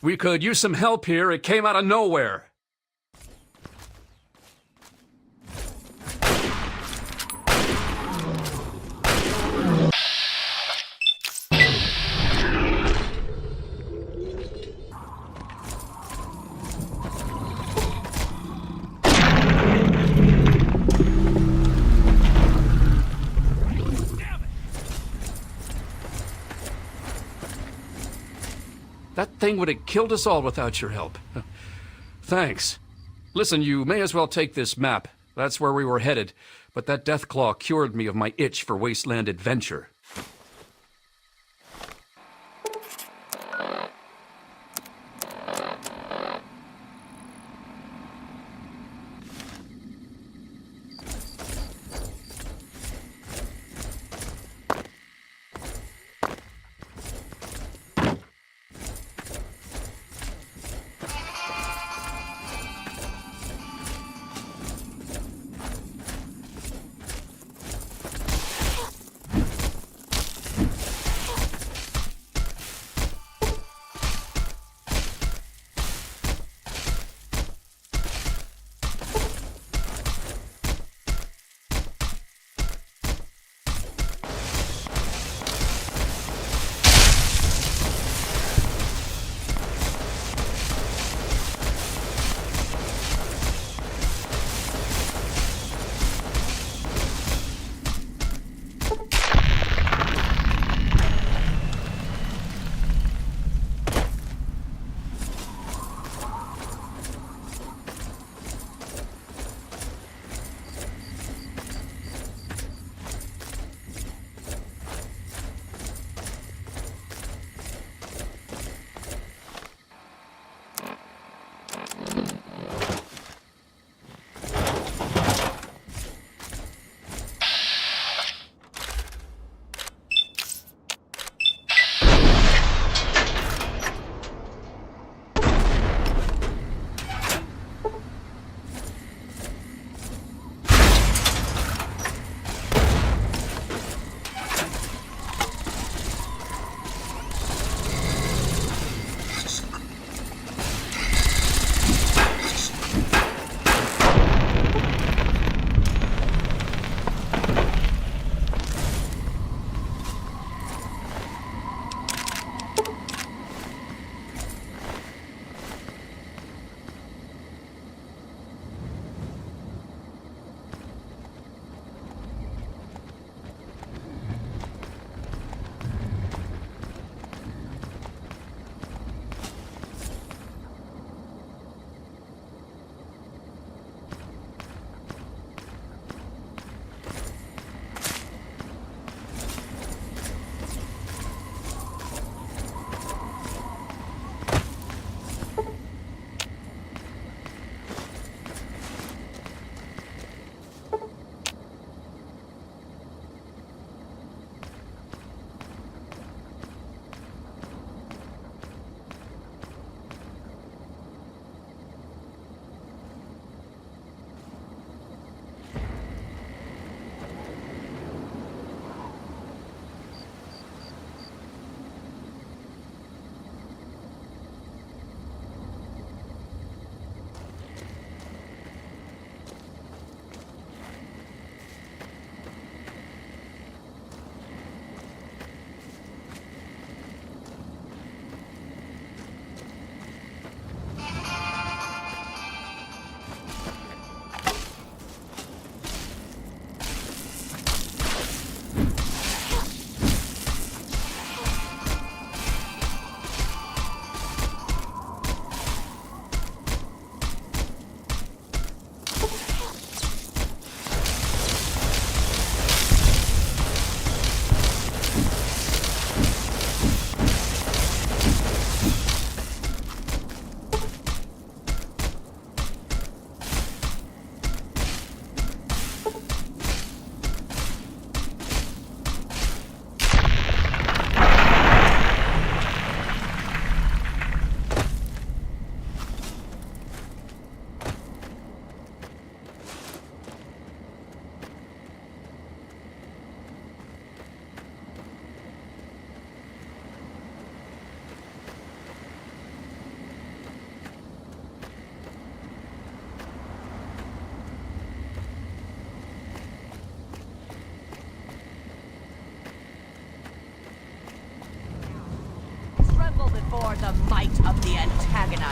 We could use some help here. It came out of nowhere. That thing would have killed us all without your help. Thanks. Listen, you may as well take this map. That's where we were headed. But that Deathclaw cured me of my itch for wasteland adventure.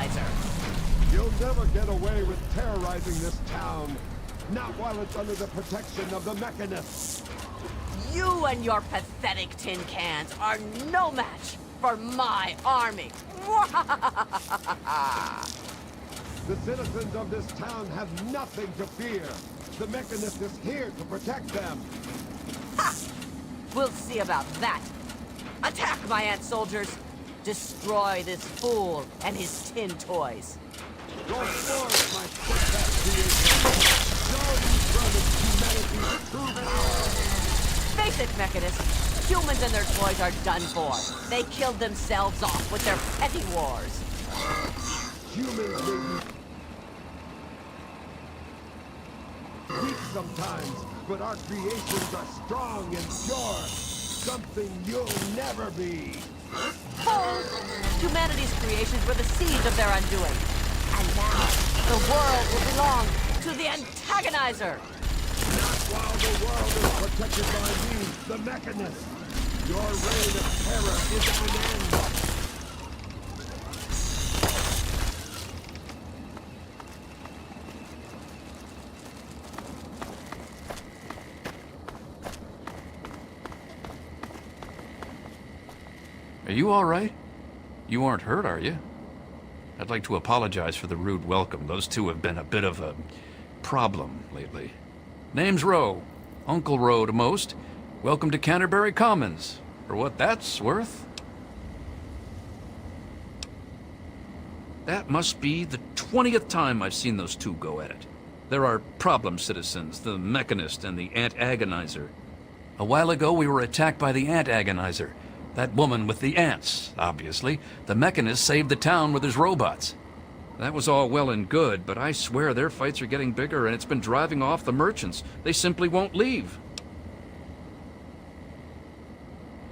antagonizer. You'll never get away with terrorizing this town. Not while it's under the protection of the Mechanists. You and your pathetic tin cans are no match for my army. The citizens of this town have nothing to fear. The Mechanist is here to protect them. Ha! We'll see about that. Attack, my ant soldiers. Destroy this fool and his tin toys. Go forth, my steadfast creation. Show these brothers humanity's true power. Face it, Mechanist. Humans and their toys are done for. They killed themselves off with their petty wars. Humans may be weak sometimes, but our creations are strong and pure. Something you'll never be. Fools! Humanity's creations were the seeds of their undoing. And now, the world will belong to the antagonizer. Not while the world is protected by me, the Mechanist. Your reign of terror is at an end. Are you all right? You aren't hurt, are you? I'd like to apologize for the rude welcome. Those two have been a bit of a problem lately. Name's Rowe. Uncle Rowe to most. Welcome to Canterbury Commons. For what that's worth. That must be the 20th time I've seen those two go at it. There are problem citizens, the Mechanist and the Ant Agonizer. A while ago we were attacked by the Ant Agonizer. That woman with the ants, obviously. The Mechanist saved the town with his robots. That was all well and good, but I swear their fights are getting bigger and it's been driving off the merchants. They simply won't leave.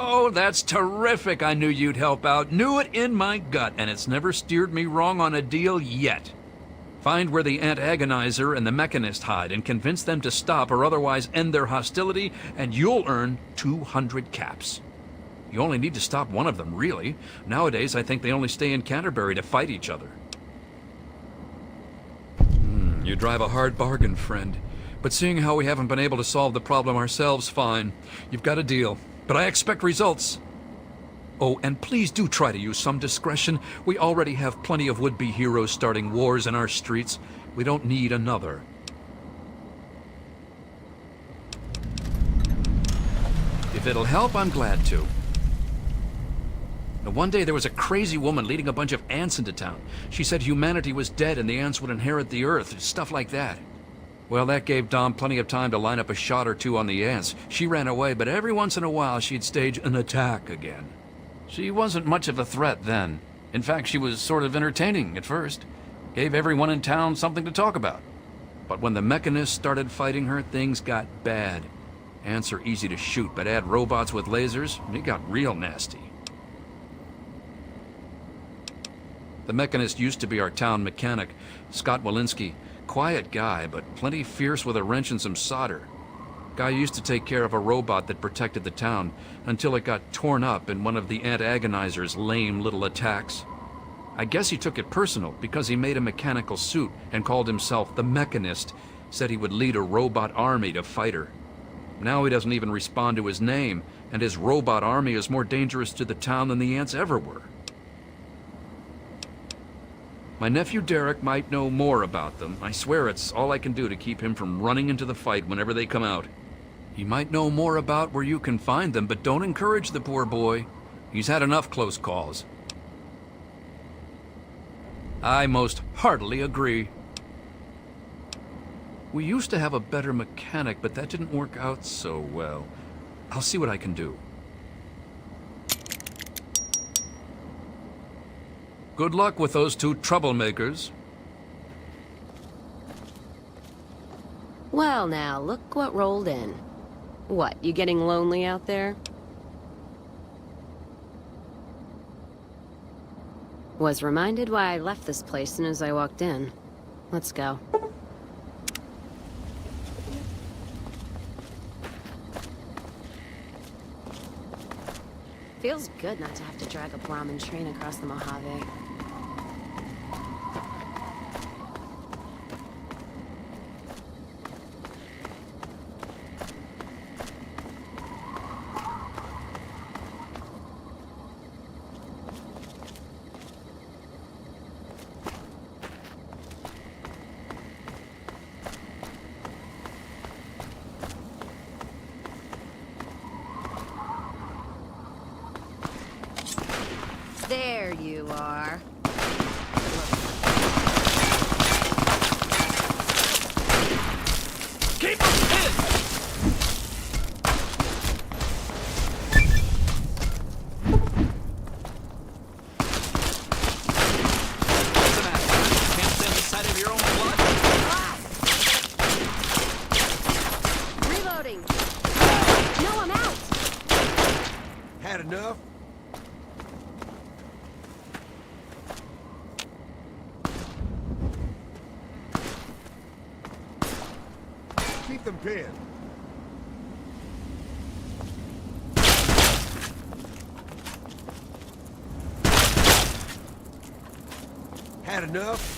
Oh, that's terrific. I knew you'd help out. Knew it in my gut, and it's never steered me wrong on a deal yet. Find where the Ant Agonizer and the Mechanist hide and convince them to stop or otherwise end their hostility, and you'll earn 200 caps. You only need to stop one of them, really. Nowadays, I think they only stay in Canterbury to fight each other. You drive a hard bargain, friend. But seeing how we haven't been able to solve the problem ourselves, fine. You've got a deal. But I expect results. Oh, and please do try to use some discretion. We already have plenty of would-be heroes starting wars in our streets. We don't need another. If it'll help, I'm glad to. Now, one day there was a crazy woman leading a bunch of ants into town. She said humanity was dead and the ants would inherit the earth, stuff like that. Well, that gave Dom plenty of time to line up a shot or two on the ants. She ran away, but every once in a while she'd stage an attack again. She wasn't much of a threat then. In fact, she was sort of entertaining at first. Gave everyone in town something to talk about. But when the Mechanists started fighting her, things got bad. Ants are easy to shoot, but add robots with lasers, it got real nasty. The Mechanist used to be our town mechanic, Scott Walensky. Quiet guy, but plenty fierce with a wrench and some solder. Guy used to take care of a robot that protected the town, until it got torn up in one of the Ant Agonizer's lame little attacks. I guess he took it personal, because he made a mechanical suit and called himself the Mechanist, said he would lead a robot army to fight her. Now he doesn't even respond to his name, and his robot army is more dangerous to the town than the ants ever were. My nephew Derek might know more about them. I swear it's all I can do to keep him from running into the fight whenever they come out. He might know more about where you can find them, but don't encourage the poor boy. He's had enough close calls. I most heartily agree. We used to have a better mechanic, but that didn't work out so well. I'll see what I can do. Good luck with those two troublemakers. Well now, look what rolled in. What, you getting lonely out there? Was reminded why I left this place as soon as I walked in. Let's go. Feels good not to have to drag a Brahmin train across the Mojave. you are. Keep him pinned! What's the matter? Can't stand the sight of your own blood? Reloading! No, I'm out! Had enough? Keep them pinned. Had enough?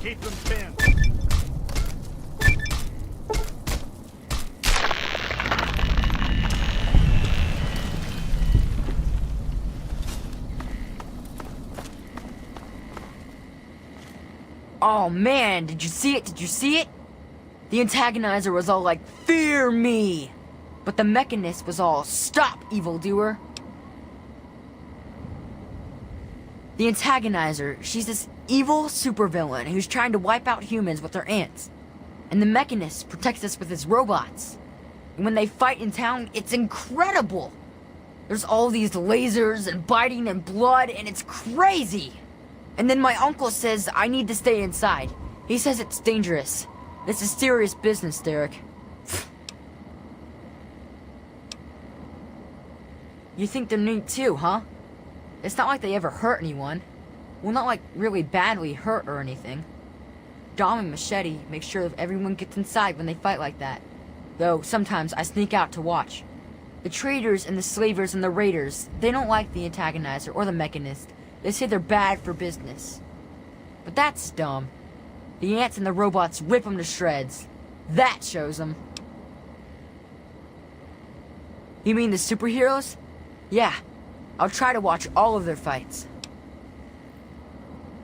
Keep them pinned. Oh man, did you see it? Did you see it? The antagonizer was all like, "Fear me!" But the mechanist was all, "Stop, evildoer!" The antagonizer, she's this evil supervillain who's trying to wipe out humans with her ants. And the mechanist protects us with his robots. And when they fight in town, it's incredible! There's all these lasers and biting and blood, and it's crazy! And then my uncle says I need to stay inside. He says it's dangerous. This is serious business, Derek. You think they're neat too, huh? It's not like they ever hurt anyone. Well, not like really badly hurt or anything. Dom and Machete make sure that everyone gets inside when they fight like that. Though sometimes I sneak out to watch. The traders and the slavers and the raiders, they don't like the antagonizer or the mechanist. They say they're bad for business. But that's dumb. The ants and the robots rip them to shreds. That shows them. You mean the superheroes? Yeah. I'll try to watch all of their fights.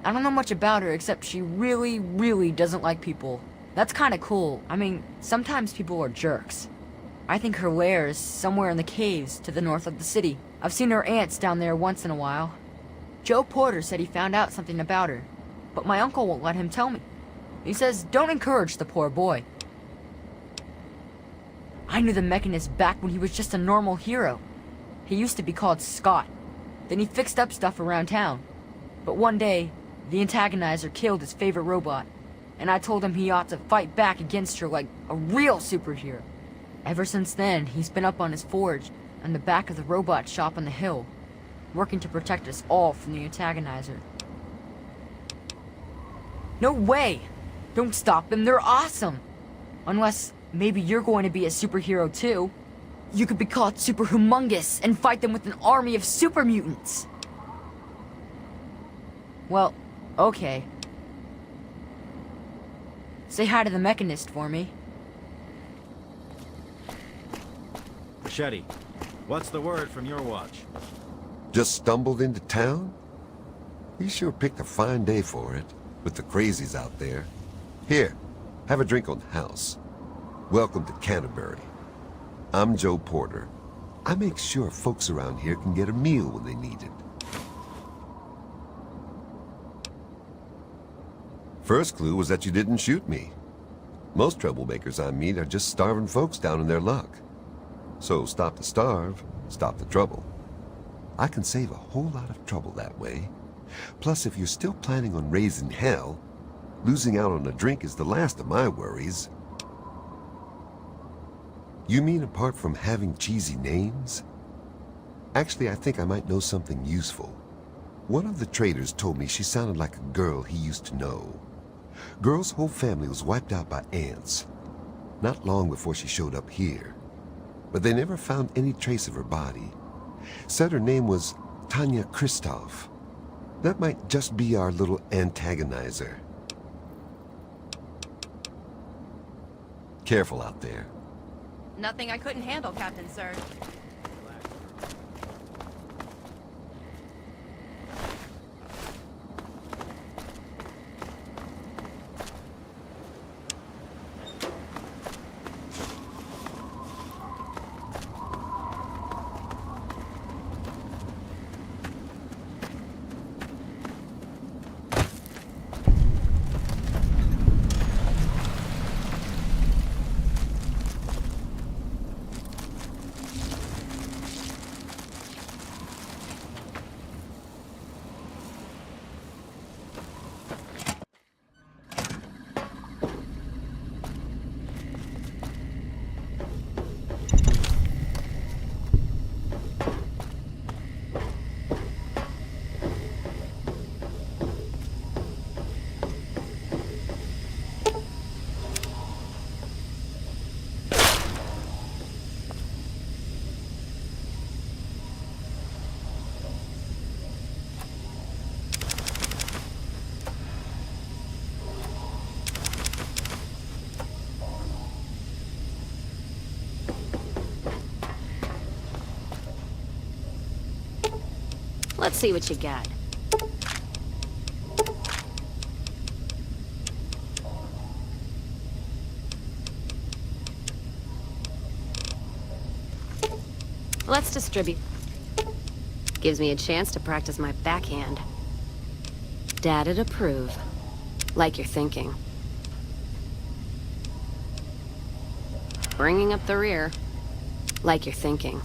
I don't know much about her except she really, really doesn't like people. That's kinda cool. I mean, sometimes people are jerks. I think her lair is somewhere in the caves to the north of the city. I've seen her ants down there once in a while. Joe Porter said he found out something about her, but my uncle won't let him tell me. He says, don't encourage the poor boy. I knew the mechanist back when he was just a normal hero. He used to be called Scott. Then he fixed up stuff around town. But one day, the antagonizer killed his favorite robot, and I told him he ought to fight back against her like a real superhero. Ever since then, he's been up on his forge, on the back of the robot shop on the hill, working to protect us all from the antagonizer. No way! Don't stop them, they're awesome! Unless, maybe you're going to be a superhero too. You could be called Super Humongous and fight them with an army of super mutants! Well, okay. Say hi to the mechanist for me. Machete, what's the word from your watch? Just stumbled into town? You sure picked a fine day for it, with the crazies out there. Here, have a drink on the house. Welcome to Canterbury. I'm Joe Porter. I make sure folks around here can get a meal when they need it. First clue was that you didn't shoot me. Most troublemakers I meet are just starving folks down in their luck. So stop the starve, stop the trouble. I can save a whole lot of trouble that way. Plus, if you're still planning on raising hell, losing out on a drink is the last of my worries. You mean apart from having cheesy names? Actually, I think I might know something useful. One of the traders told me she sounded like a girl he used to know. Girl's whole family was wiped out by ants, not long before she showed up here. But they never found any trace of her body. Said her name was Tanya Kristoff. That might just be our little antagonizer. Careful out there. Nothing I couldn't handle, Captain Sir. Let's see what you got. Let's distribute. Gives me a chance to practice my backhand. Dad'd approve. Like you're thinking. Bringing up the rear. Like you're thinking.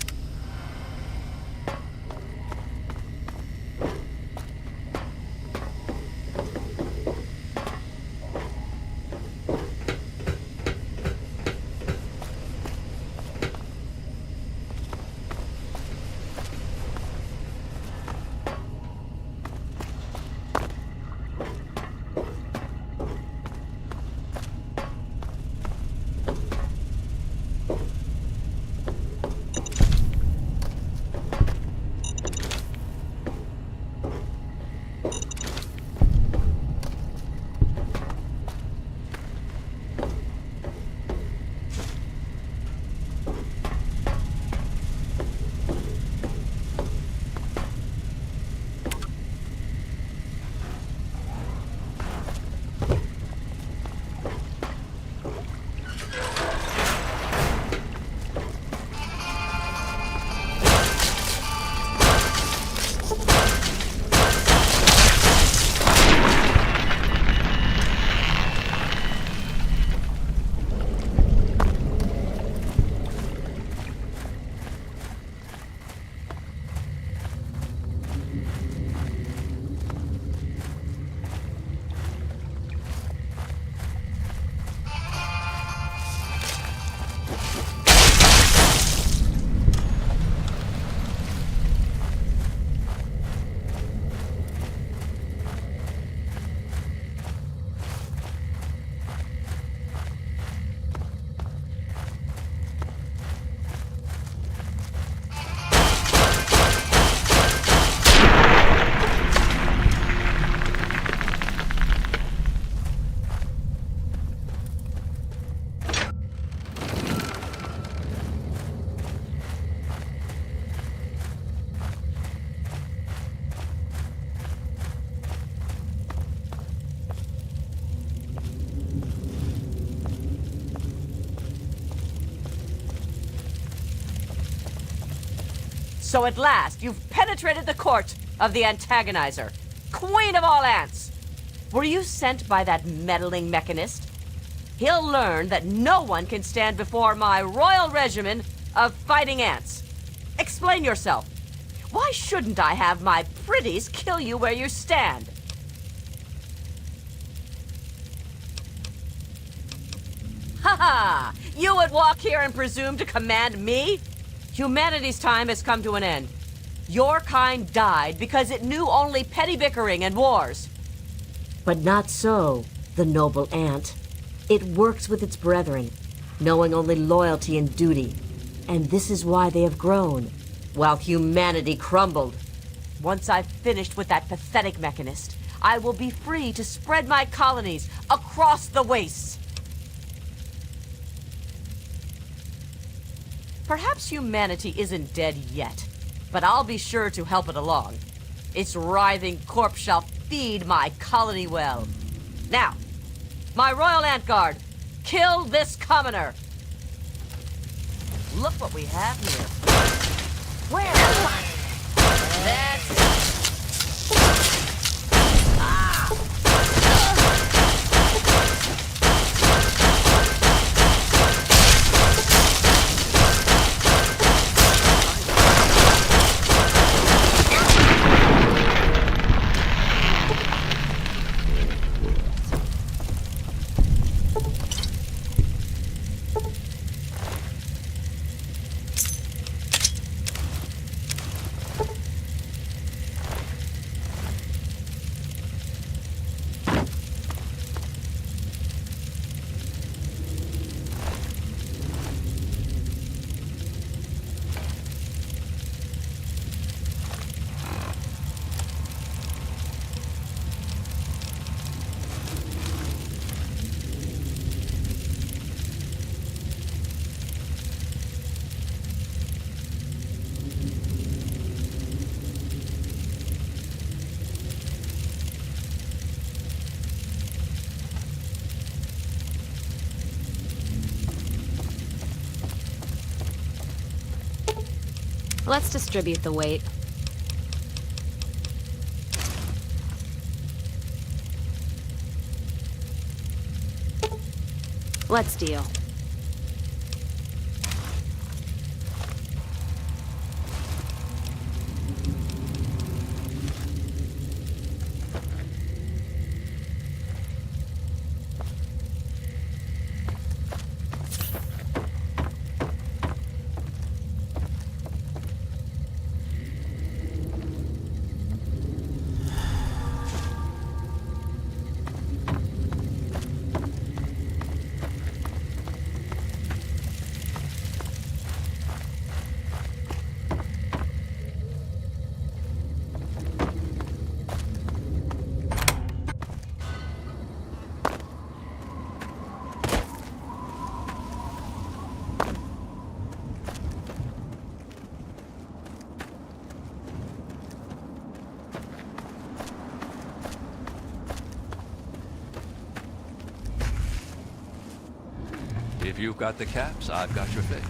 So at last, you've penetrated the court of the antagonizer, queen of all ants. Were you sent by that meddling mechanist? He'll learn that no one can stand before my royal regimen of fighting ants. Explain yourself. Why shouldn't I have my pretties kill you where you stand? Ha ha! You would walk here and presume to command me? Humanity's time has come to an end. Your kind died because it knew only petty bickering and wars. But not so, the noble ant. It works with its brethren, knowing only loyalty and duty. And this is why they have grown, while humanity crumbled. Once I've finished with that pathetic mechanist, I will be free to spread my colonies across the wastes. Perhaps humanity isn't dead yet, but I'll be sure to help it along. Its writhing corpse shall feed my colony well. Now, my royal ant guard, kill this commoner. Look what we have here. Where? That's it. Let's distribute the weight. Let's deal. If you've got the caps, I've got your fix.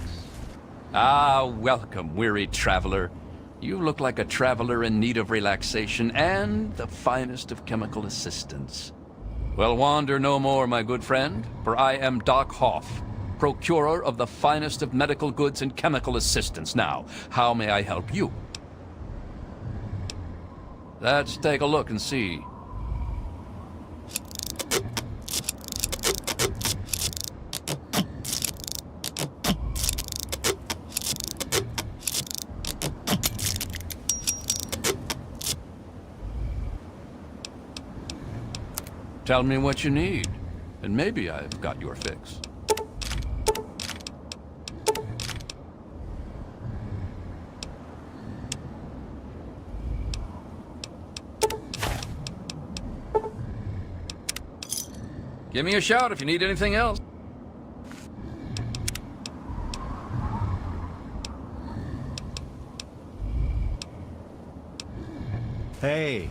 Ah, welcome, weary traveler. You look like a traveler in need of relaxation and the finest of chemical assistance. Well, wander no more, my good friend, for I am Doc Hoff, procurer of the finest of medical goods and chemical assistance. Now, how may I help you? Let's take a look and see. Tell me what you need, and maybe I've got your fix. Give me a shout if you need anything else. Hey,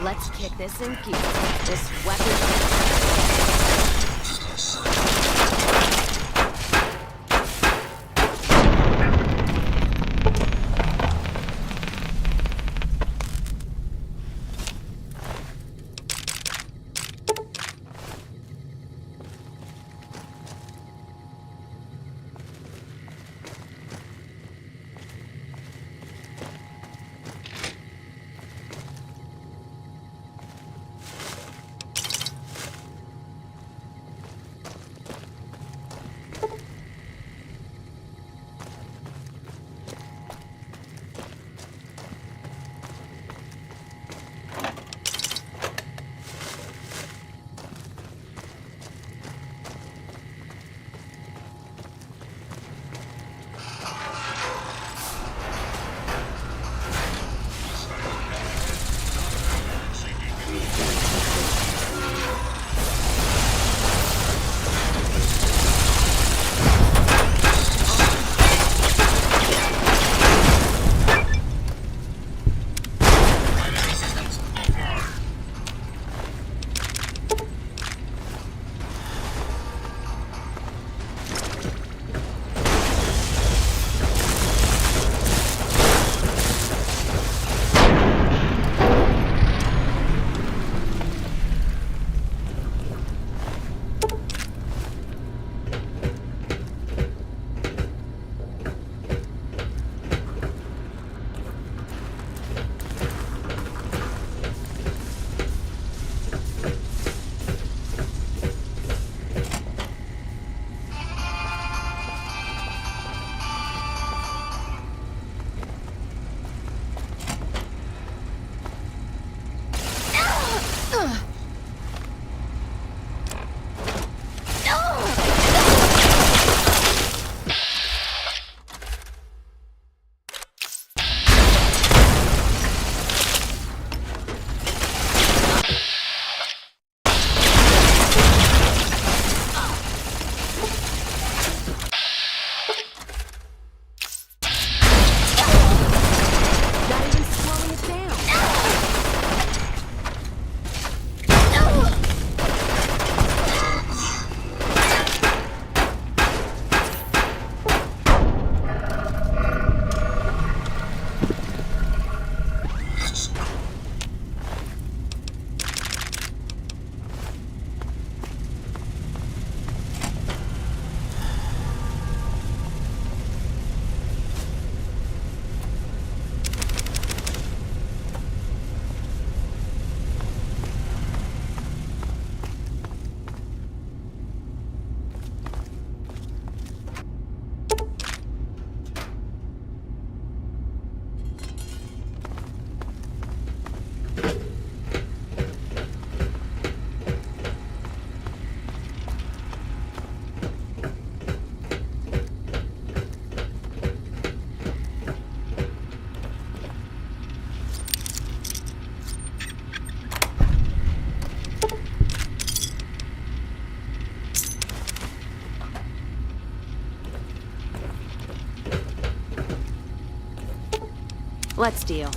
Let's kick this in gear. This weapon... Let's deal.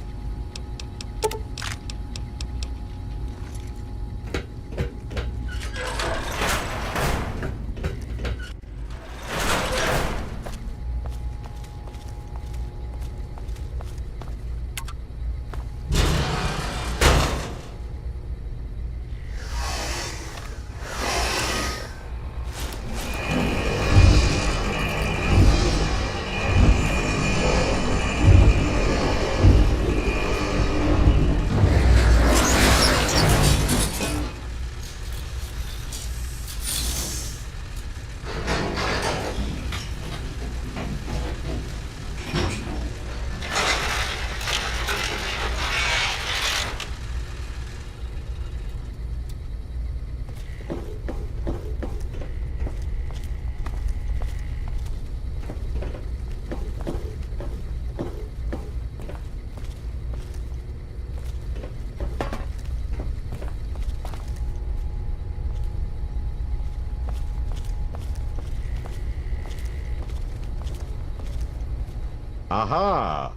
Aha!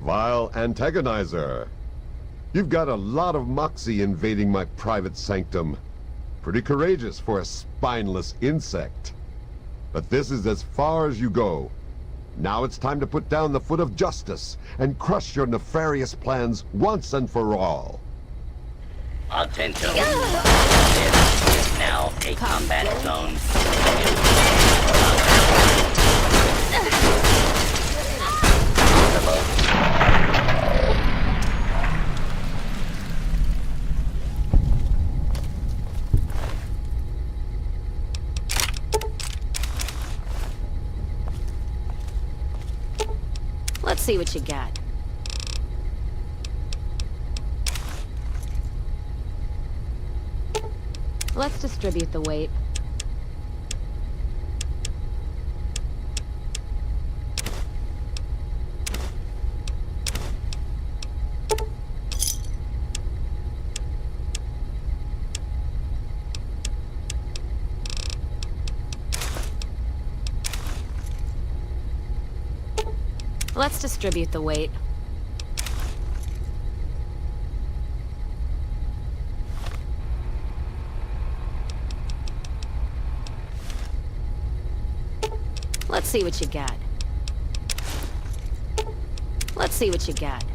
Vile antagonizer. You've got a lot of moxie invading my private sanctum. Pretty courageous for a spineless insect. But this is as far as you go. Now it's time to put down the foot of justice and crush your nefarious plans once and for all. Attention. This is now a combat zone. Let's see what you got. Let's distribute the weight. Let's distribute the weight. Let's see what you got. Let's see what you got.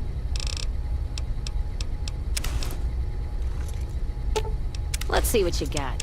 Let's see what you got.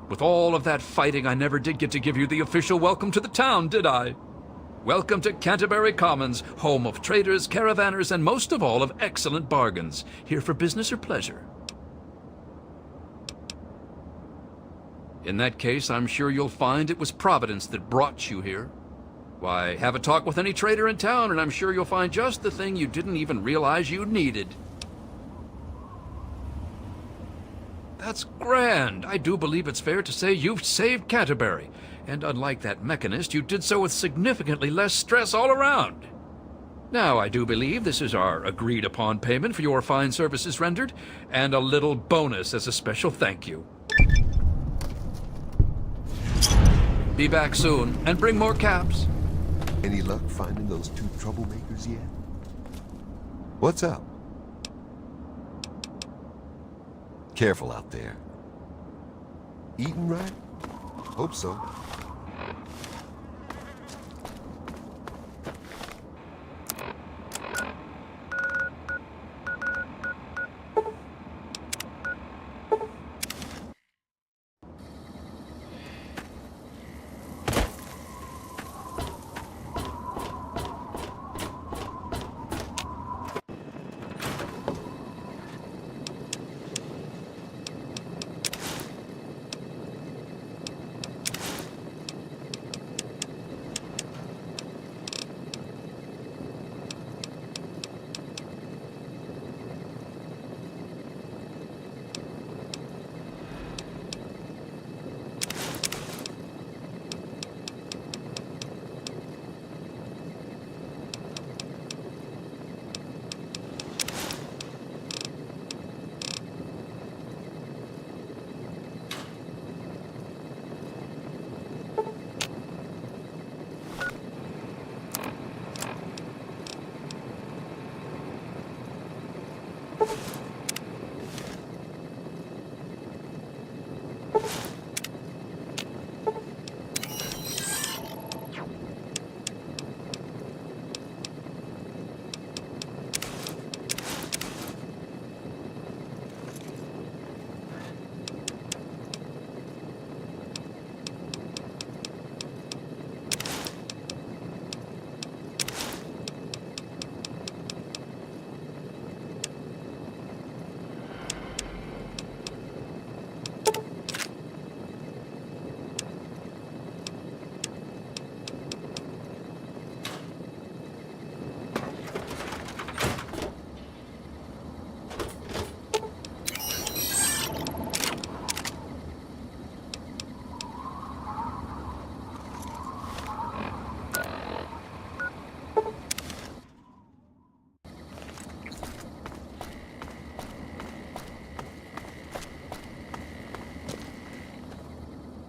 With all of that fighting, I never did get to give you the official welcome to the town, did I? Welcome to Canterbury Commons, home of traders, caravanners, and most of all, of excellent bargains. Here for business or pleasure? In that case, I'm sure you'll find it was Providence that brought you here. Why, have a talk with any trader in town, and I'm sure you'll find just the thing you didn't even realize you needed. That's grand. I do believe it's fair to say you've saved Canterbury. And unlike that mechanist, you did so with significantly less stress all around. Now, I do believe this is our agreed-upon payment for your fine services rendered, and a little bonus as a special thank you. Be back soon, and bring more caps. Any luck finding those two troublemakers yet? What's up? Careful out there. Eating right? Hope so.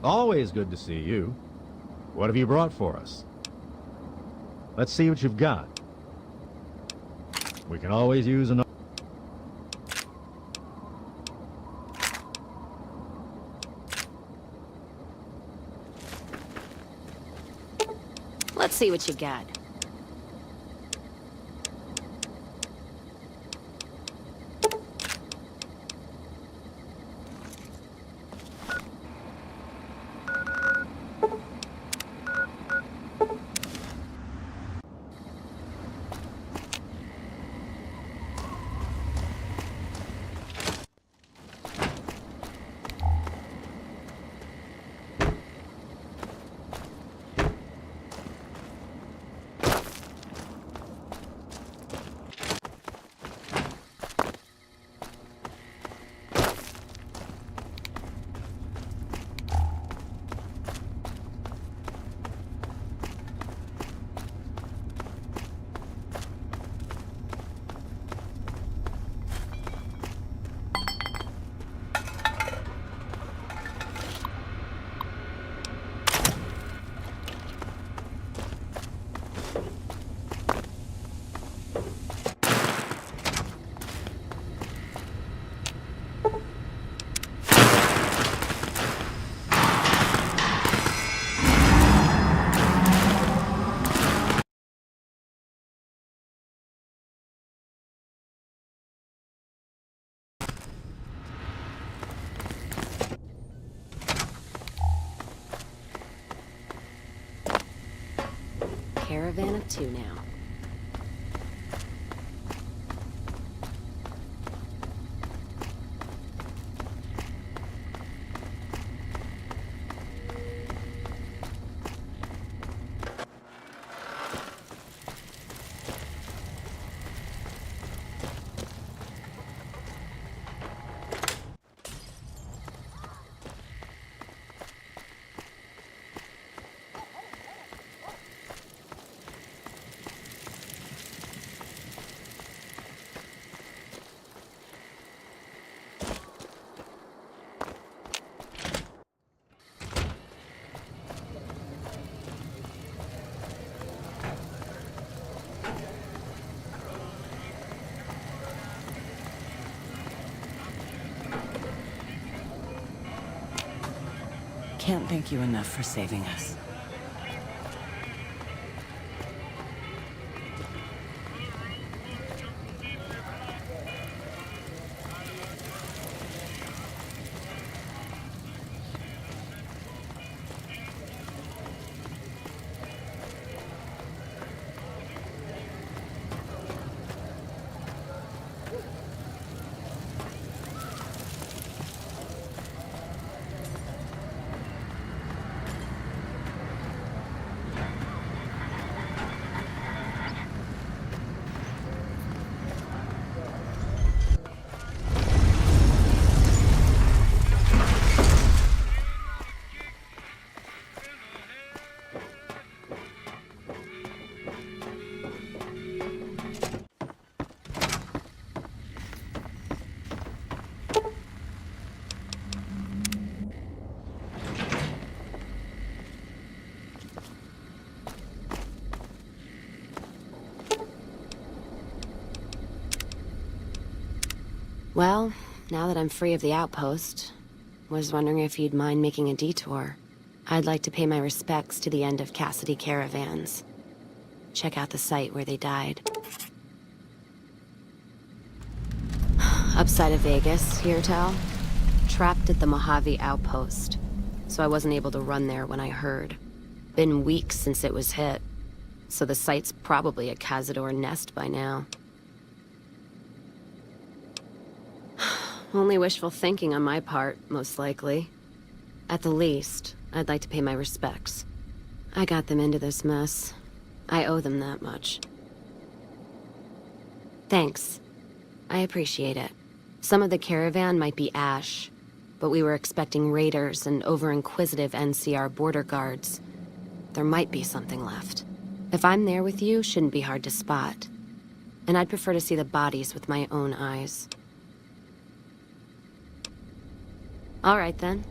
Always good to see you. What have you brought for us? Let's see what you've got. We can always use another. Let's see what you got. caravan of two now. Can't thank you enough for saving us. Well, now that I'm free of the outpost, was wondering if you'd mind making a detour. I'd like to pay my respects to the end of Cassidy caravans. Check out the site where they died. Upside of Vegas, here, Tal. Trapped at the Mojave outpost, so I wasn't able to run there when I heard. Been weeks since it was hit, so the site's probably a Cazador nest by now. Only wishful thinking on my part, most likely. At the least, I'd like to pay my respects. I got them into this mess. I owe them that much. Thanks. I appreciate it. Some of the caravan might be ash, but we were expecting raiders and over-inquisitive NCR border guards. There might be something left. If I'm there with you, shouldn't be hard to spot. And I'd prefer to see the bodies with my own eyes. All right, then.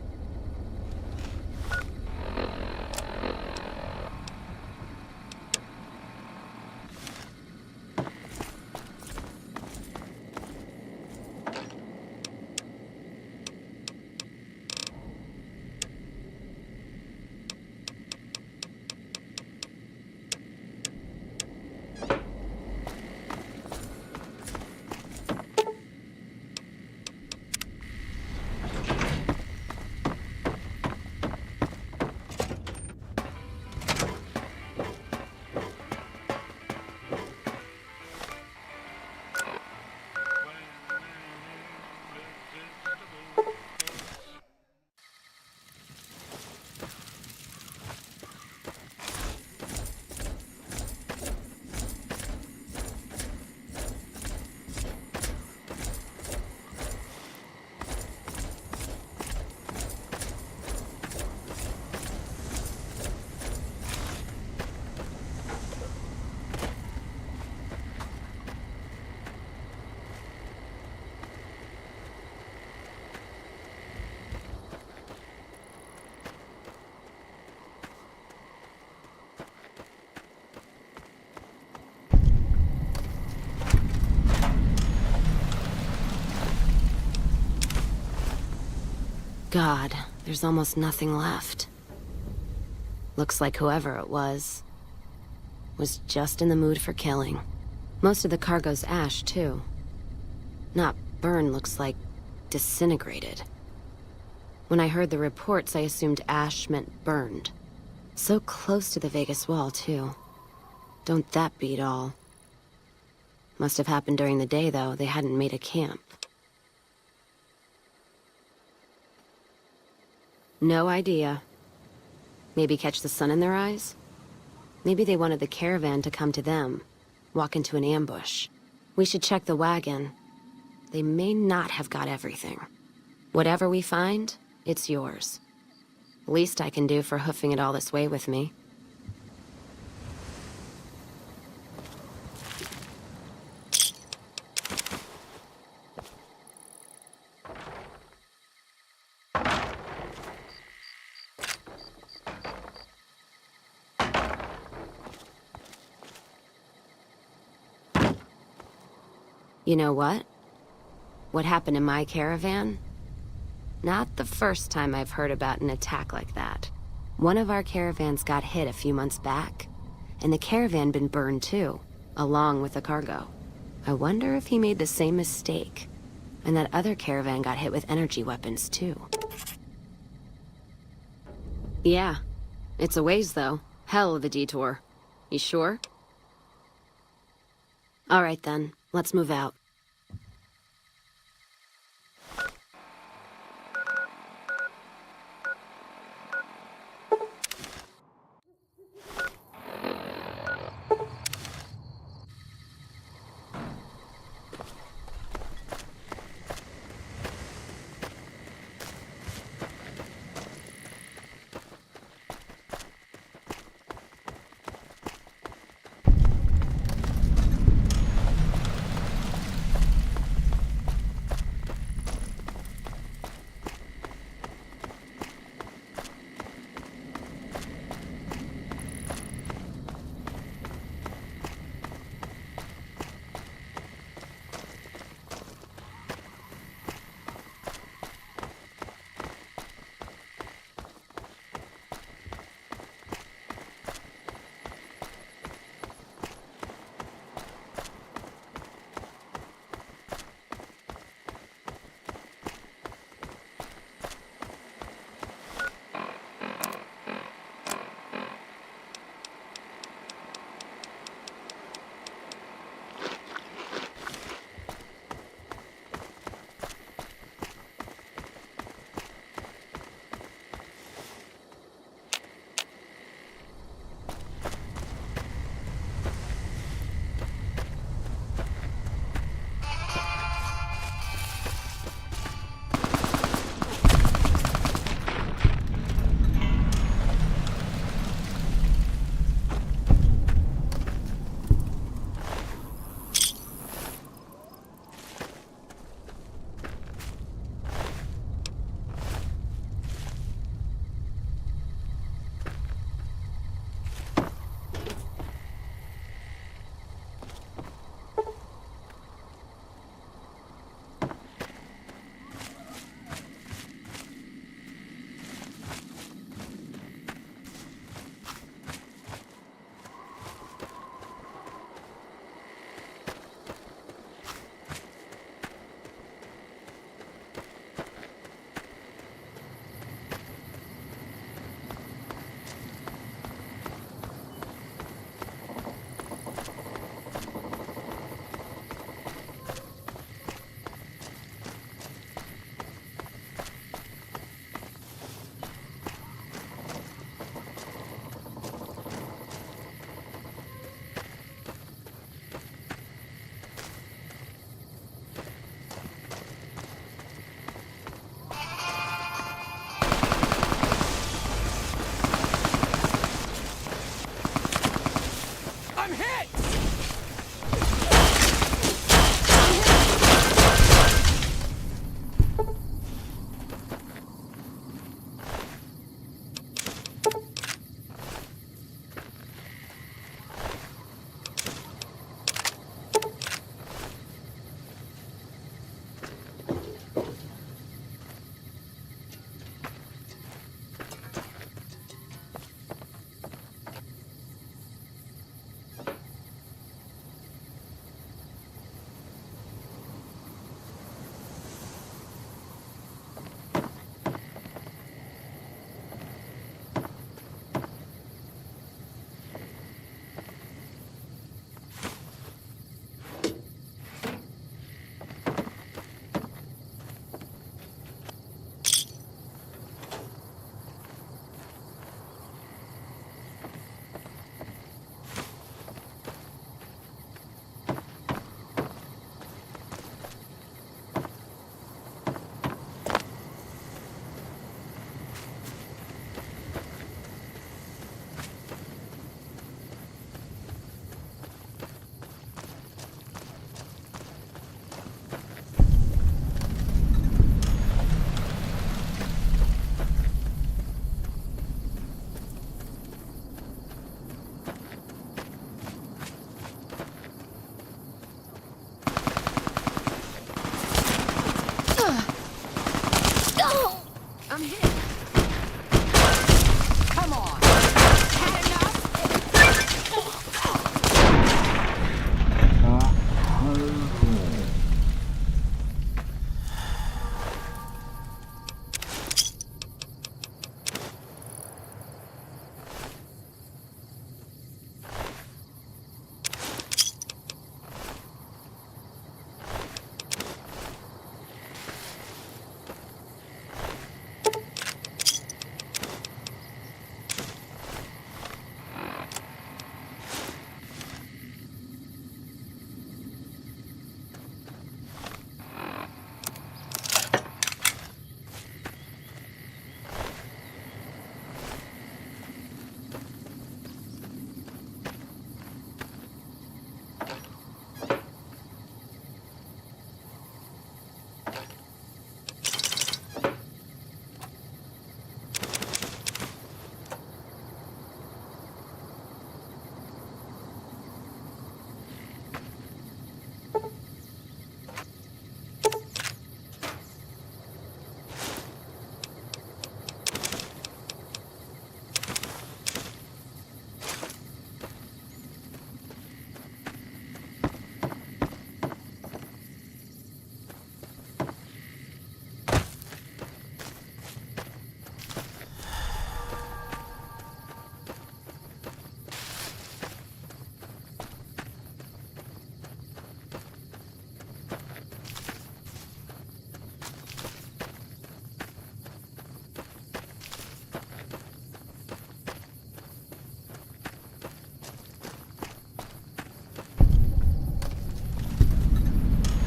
God, there's almost nothing left. Looks like whoever it was just in the mood for killing. Most of the cargo's ash, too. Not burned, looks like disintegrated. When I heard the reports, I assumed ash meant burned. So close to the Vegas wall, too. Don't that beat all? Must have happened during the day, though. They hadn't made a camp. No idea. Maybe catch the sun in their eyes? Maybe they wanted the caravan to come to them, walk into an ambush. We should check the wagon. They may not have got everything. Whatever we find, it's yours. Least I can do for hoofing it all this way with me. You know what? What happened in my caravan? Not the first time I've heard about an attack like that. One of our caravans got hit a few months back, and the caravan been burned too, along with the cargo. I wonder if he made the same mistake, and that other caravan got hit with energy weapons too. Yeah, it's a ways though. Hell of a detour. You sure? All right then, let's move out.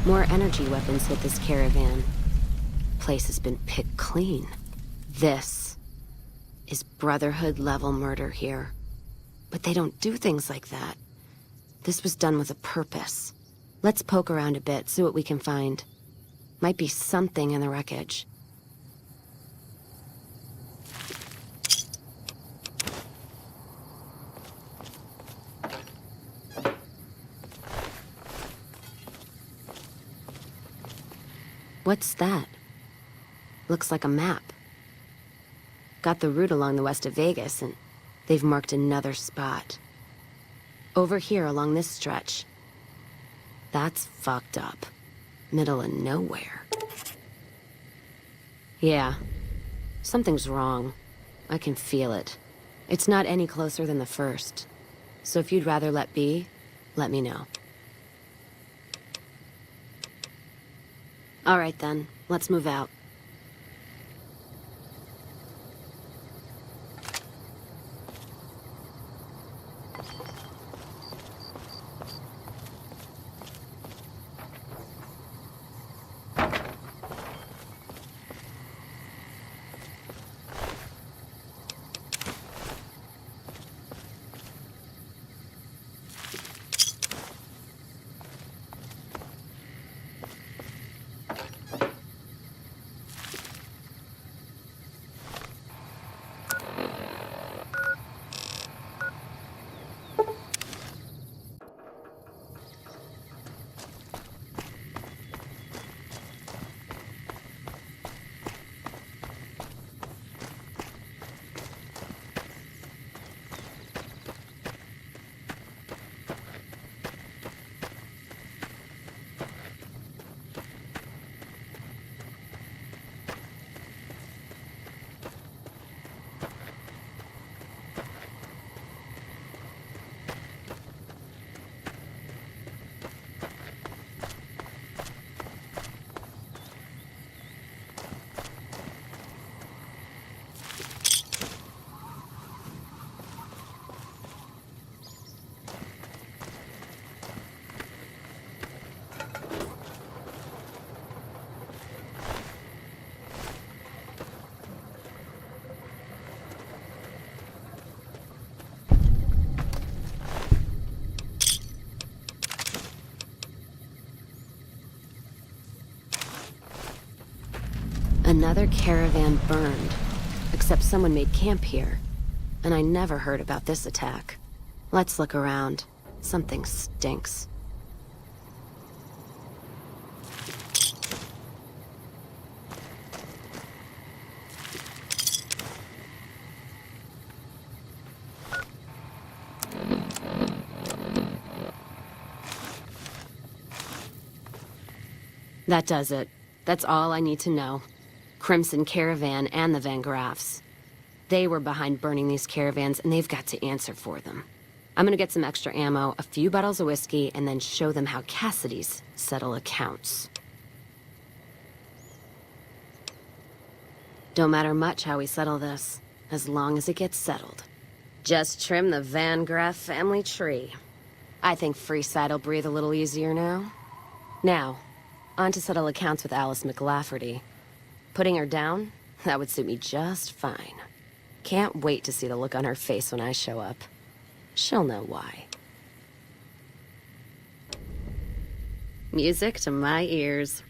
More energy weapons hit this caravan. Place has been picked clean. This is Brotherhood-level murder here. But they don't do things like that. This was done with a purpose. Let's poke around a bit, see what we can find. Might be something in the wreckage. What's that? Looks like a map. Got the route along the west of Vegas, and they've marked another spot. Over here along this stretch. That's fucked up. Middle of nowhere. Yeah. Something's wrong. I can feel it. It's not any closer than the first. So if you'd rather let be, let me know. All right then, let's move out. Another caravan burned. Except someone made camp here. And I never heard about this attack. Let's look around. Something stinks. That does it. That's all I need to know. Crimson Caravan and the Van Graffs. They were behind burning these caravans, and they've got to answer for them. I'm gonna get some extra ammo, a few bottles of whiskey, and then show them how Cassidy's settle accounts. Don't matter much how we settle this, as long as it gets settled. Just trim the Van Graff family tree. I think Freeside'll breathe a little easier now. Now, on to settle accounts with Alice McLafferty. Putting her down? That would suit me just fine. Can't wait to see the look on her face when I show up. She'll know why. Music to my ears.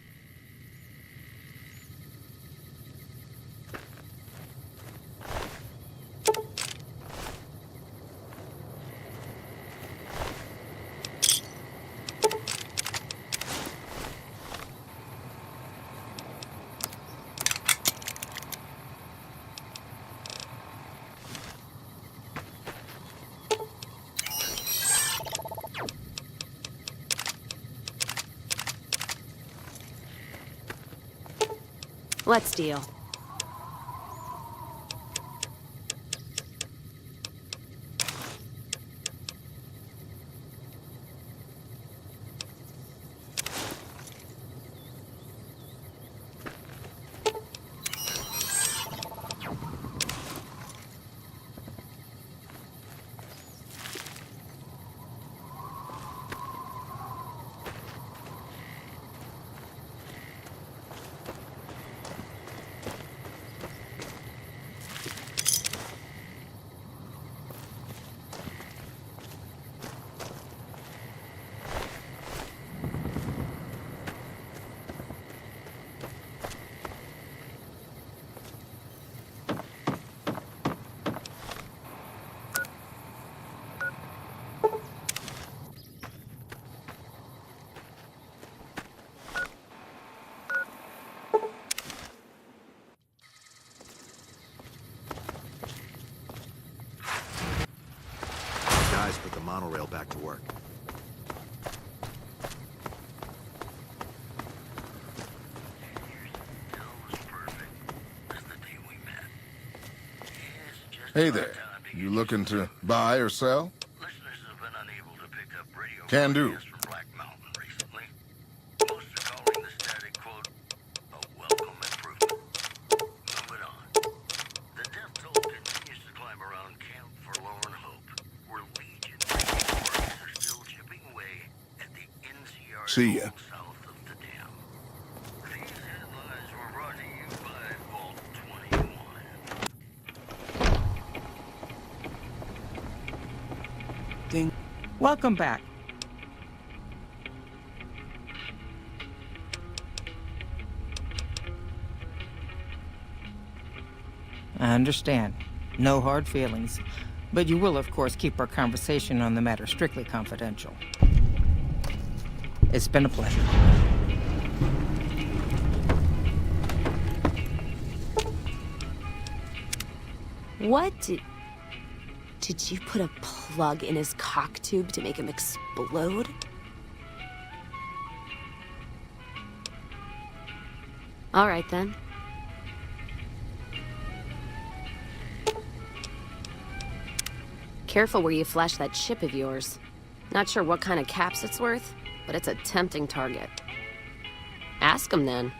Let's deal. put the monorail back to work. Hey there. You looking to buy or sell? Listeners have been unable to pick up radio Can do. broadcasts from Black Mountain recently. Most are calling the static quote a welcome improvement. Moving on. The death toll continues to climb around Camp Forlorn Hope, where Legion workers are still chipping away at the NCR See ya. south of the dam. These headlines were brought to you by Vault 21. Ding. Welcome back. I understand. No hard feelings. But you will, of course, keep our conversation on the matter strictly confidential. It's been a pleasure. What did you put a plug in his cock tube to make him explode? All right, then. Careful where you flash that chip of yours. Not sure what kind of caps it's worth, but it's a tempting target. Ask him, then.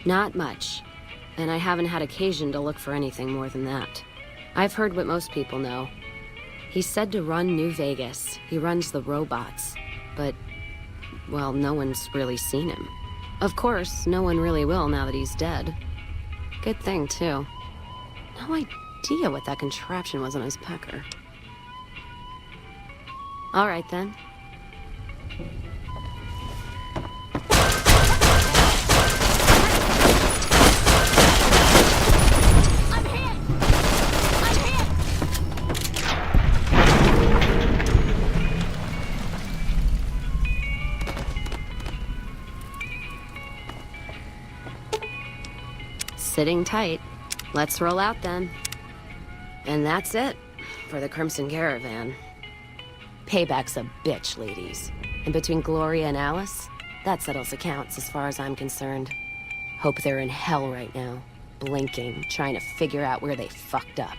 Not much. And I haven't had occasion to look for anything more than that. I've heard what most people know. He's said to run New Vegas. He runs the robots. But, well, no one's really seen him. Of course, no one really will now that he's dead. Good thing, too. No idea what that contraption was on his pecker. All right, then. Sitting tight. Let's roll out then. And that's it for the Crimson Caravan. Payback's a bitch, ladies. And between Gloria and Alice, that settles accounts as far as I'm concerned. Hope they're in hell right now, blinking, trying to figure out where they fucked up.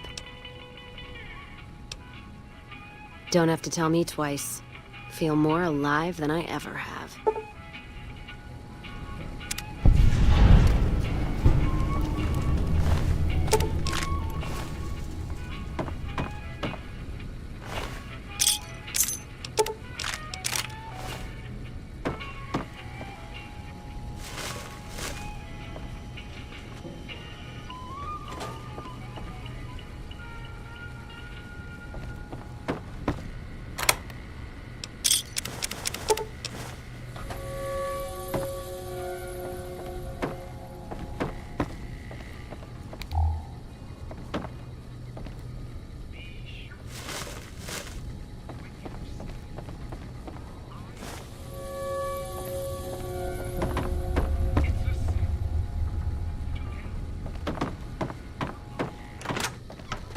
Don't have to tell me twice. Feel more alive than I ever have.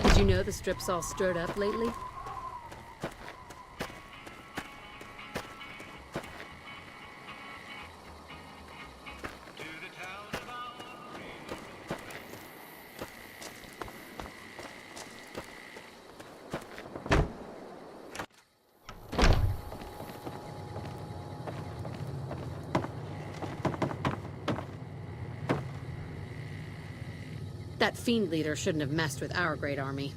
Did you know the strip's all stirred up lately? That fiend leader shouldn't have messed with our great army.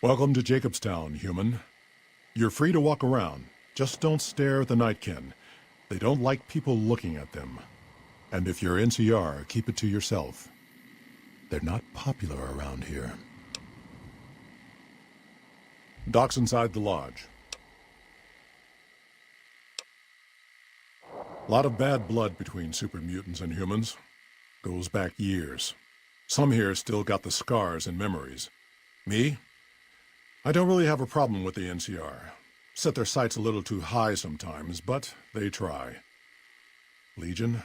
Welcome to Jacobstown, human. You're free to walk around. Just don't stare at the Nightkin. They don't like people looking at them. And if you're NCR, keep it to yourself. They're not popular around here. Doc's inside the lodge. A lot of bad blood between super mutants and humans. Goes back years. Some here still got the scars and memories. Me? I don't really have a problem with the NCR. Set their sights a little too high sometimes, but they try. Legion?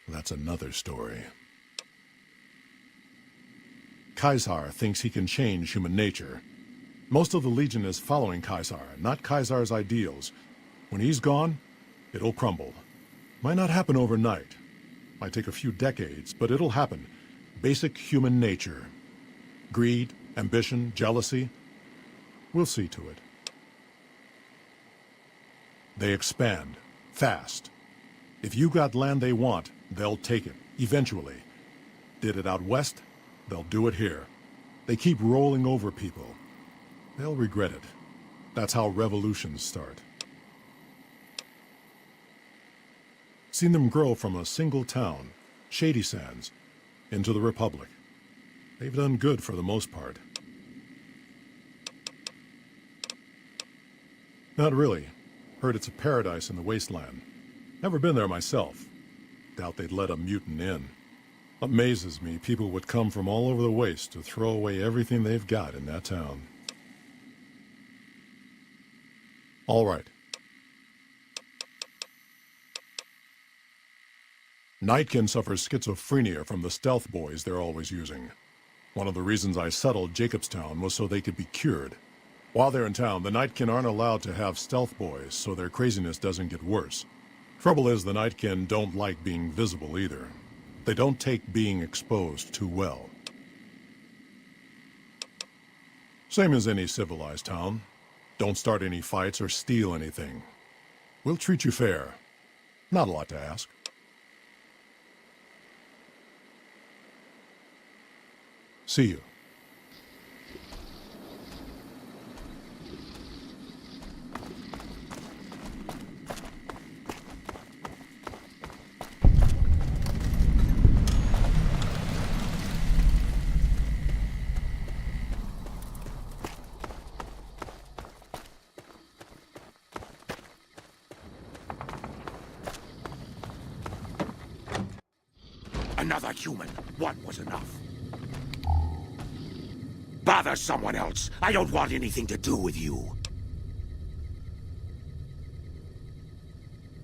That's another story. Caesar thinks he can change human nature. Most of the Legion is following Caesar, not Caesar's ideals. When he's gone, it'll crumble. Might not happen overnight. Might take a few decades, but it'll happen. Basic human nature. Greed, ambition, jealousy. We'll see to it. They expand. Fast. If you got land they want, they'll take it. Eventually. Did it out west? They'll do it here. They keep rolling over people. They'll regret it. That's how revolutions start. Seen them grow from a single town, Shady Sands, into the Republic. They've done good for the most part. Not really. Heard it's a paradise in the wasteland. Never been there myself. Doubt they'd let a mutant in. Amazes me people would come from all over the waste to throw away everything they've got in that town. All right. Nightkin suffers schizophrenia from the stealth boys they're always using. One of the reasons I settled Jacobstown was so they could be cured. While they're in town, the Nightkin aren't allowed to have stealth boys, so their craziness doesn't get worse. Trouble is, the Nightkin don't like being visible either. They don't take being exposed too well. Same as any civilized town. Don't start any fights or steal anything. We'll treat you fair. Not a lot to ask. See you. Another human. One was enough. Bother someone else. I don't want anything to do with you.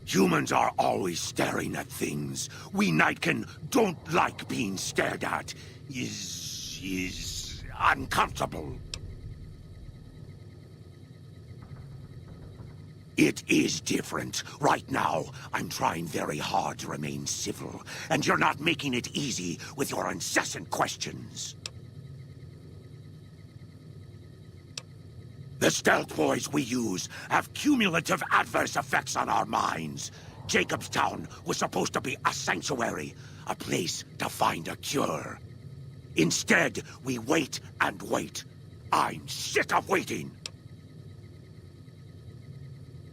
Humans are always staring at things. We Nightkin don't like being stared at. Is uncomfortable. It is different. Right now, I'm trying very hard to remain civil, and you're not making it easy with your incessant questions. The stealth boys we use have cumulative adverse effects on our minds. Jacobstown was supposed to be a sanctuary, a place to find a cure. Instead, we wait and wait. I'm sick of waiting.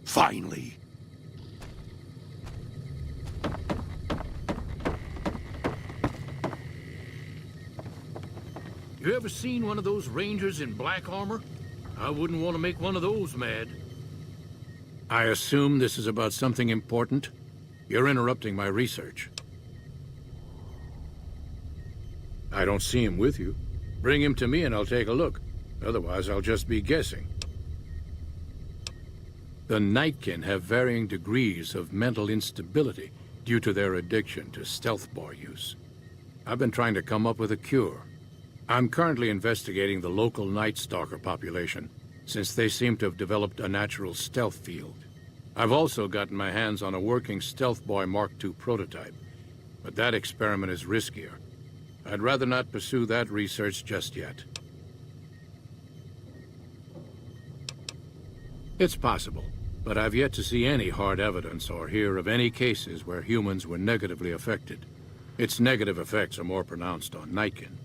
Finally. You ever seen one of those rangers in black armor? I wouldn't want to make one of those mad. I assume this is about something important? You're interrupting my research. I don't see him with you. Bring him to me and I'll take a look. Otherwise, I'll just be guessing. The Nightkin have varying degrees of mental instability due to their addiction to stealth boy use. I've been trying to come up with a cure. I'm currently investigating the local Night Stalker population, since they seem to have developed a natural stealth field. I've also gotten my hands on a working Stealth Boy Mark II prototype, but that experiment is riskier. I'd rather not pursue that research just yet. It's possible, but I've yet to see any hard evidence or hear of any cases where humans were negatively affected. Its negative effects are more pronounced on Nightkin.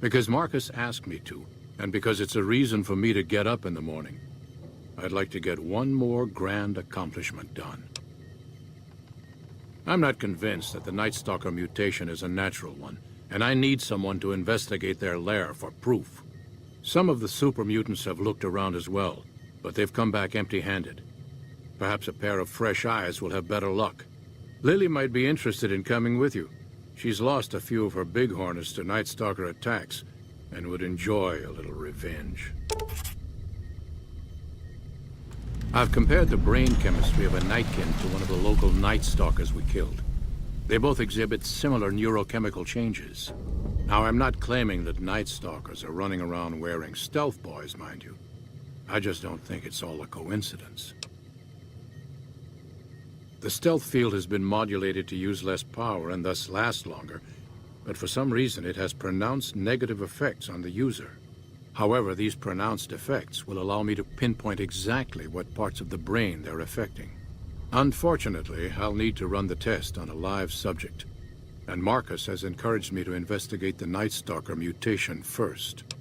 Because Marcus asked me to, and because it's a reason for me to get up in the morning. I'd like to get one more grand accomplishment done. I'm not convinced that the Night Stalker mutation is a natural one, and I need someone to investigate their lair for proof. Some of the super mutants have looked around as well, but they've come back empty-handed. Perhaps a pair of fresh eyes will have better luck. Lily might be interested in coming with you. She's lost a few of her bighorners to Night Stalker attacks, and would enjoy a little revenge. I've compared the brain chemistry of a Nightkin to one of the local Night Stalkers we killed. They both exhibit similar neurochemical changes. Now, I'm not claiming that Night Stalkers are running around wearing stealth boys, mind you. I just don't think it's all a coincidence. The stealth field has been modulated to use less power and thus last longer, but for some reason it has pronounced negative effects on the user. However, these pronounced effects will allow me to pinpoint exactly what parts of the brain they're affecting. Unfortunately, I'll need to run the test on a live subject, and Marcus has encouraged me to investigate the Night Stalker mutation first.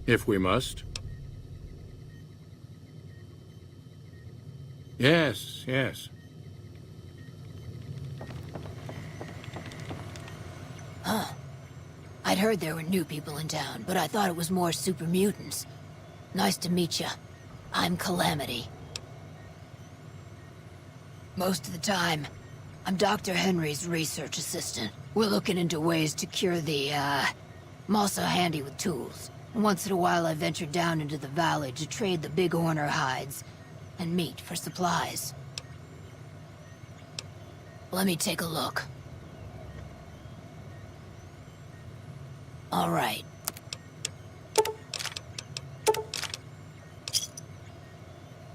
If we must. Yes, yes. Huh. I'd heard there were new people in town, but I thought it was more super mutants. Nice to meet you. I'm Calamity. Most of the time, I'm Dr. Henry's research assistant. We're looking into ways to cure the, I'm also handy with tools. Once in a while I venture down into the valley to trade the bighorner hides and meat for supplies. Let me take a look. All right.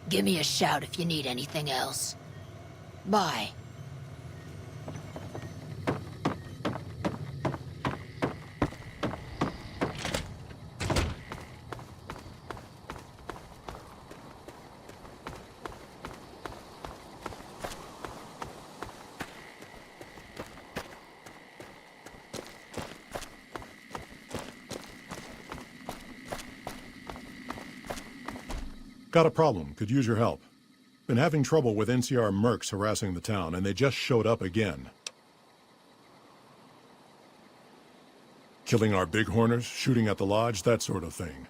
Give me a shout if you need anything else. Bye. Got a problem. Could use your help. Been having trouble with NCR mercs harassing the town, and they just showed up again. Killing our bighorners, shooting at the lodge, that sort of thing.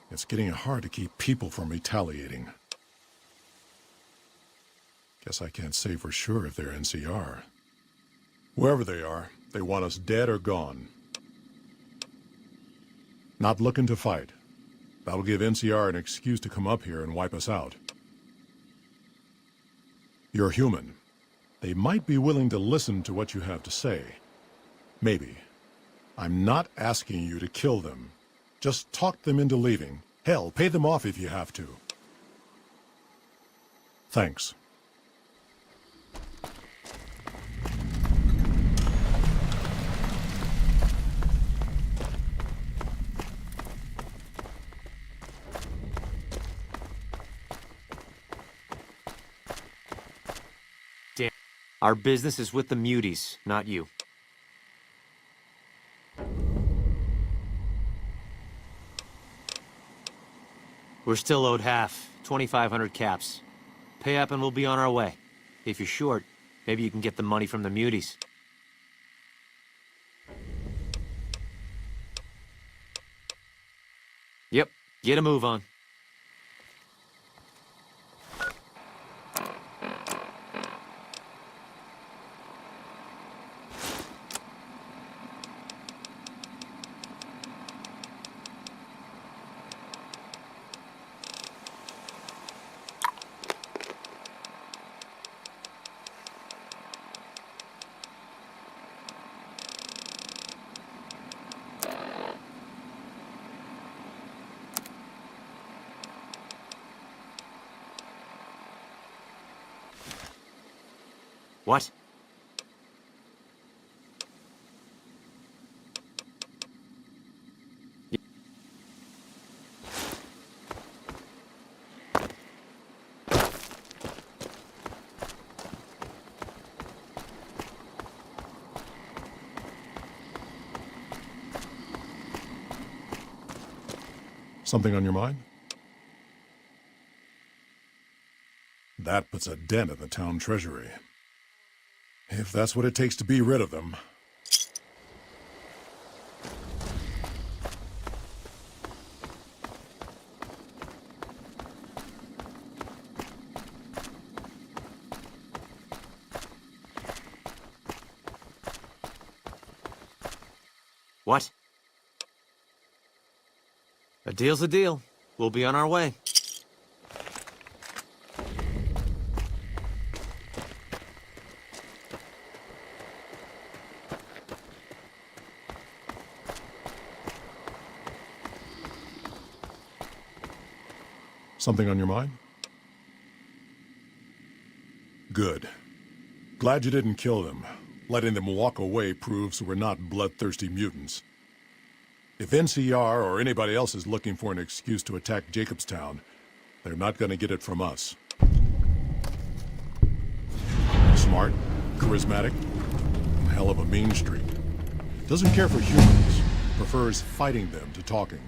It's getting hard to keep people from retaliating. Guess I can't say for sure if they're NCR. Whoever they are, they want us dead or gone. Not looking to fight. That'll give NCR an excuse to come up here and wipe us out. You're human. They might be willing to listen to what you have to say. Maybe. I'm not asking you to kill them. Just talk them into leaving. Hell, pay them off if you have to. Thanks. Damn. Our business is with the muties, not you. We're still owed half, 2,500 caps. Pay up and we'll be on our way. If you're short, maybe you can get the money from the muties. Yep, get a move on. What? Something on your mind? That puts a dent in the town treasury. If that's what it takes to be rid of them. What? A deal's a deal. We'll be on our way. Something on your mind? Good. Glad you didn't kill them. Letting them walk away proves we're not bloodthirsty mutants. If NCR or anybody else is looking for an excuse to attack Jacobstown, they're not going to get it from us. Smart, charismatic, hell of a mean streak. Doesn't care for humans, prefers fighting them to talking.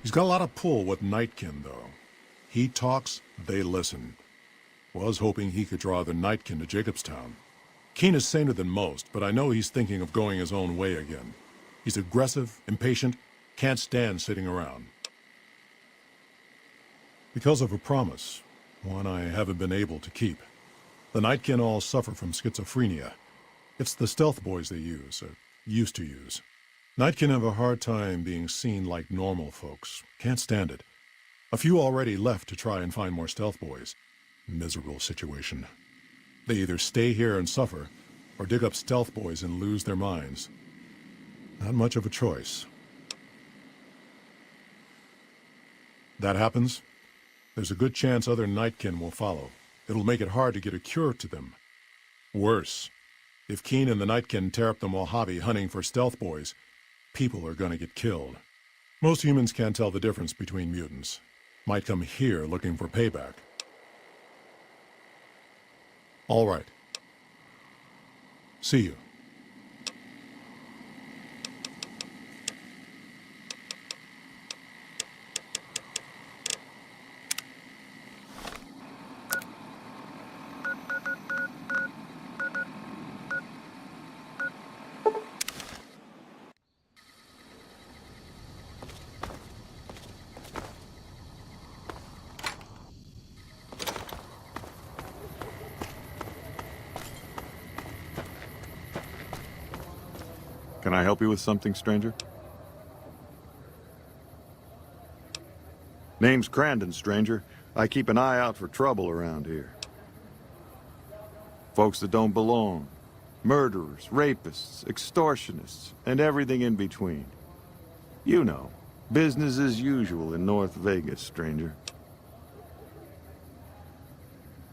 He's got a lot of pull with Nightkin, though. He talks, they listen. Was hoping he could draw the Nightkin to Jacobstown. Keen is saner than most, but I know he's thinking of going his own way again. He's aggressive, impatient, can't stand sitting around. Because of a promise, one I haven't been able to keep. The Nightkin all suffer from schizophrenia. It's the stealth boys they use, or used to use. Nightkin have a hard time being seen like normal folks. Can't stand it. A few already left to try and find more stealth boys. Miserable situation. They either stay here and suffer, or dig up stealth boys and lose their minds. Not much of a choice. That happens, there's a good chance other Nightkin will follow. It'll make it hard to get a cure to them. Worse, if Keen and the Nightkin tear up the Mojave hunting for stealth boys, people are gonna get killed. Most humans can't tell the difference between mutants. Might come here looking for payback. All right. See you. Can I help you with something, stranger? Name's Crandon, stranger. I keep an eye out for trouble around here. Folks that don't belong. Murderers, rapists, extortionists, and everything in between. You know, business as usual in North Vegas, stranger.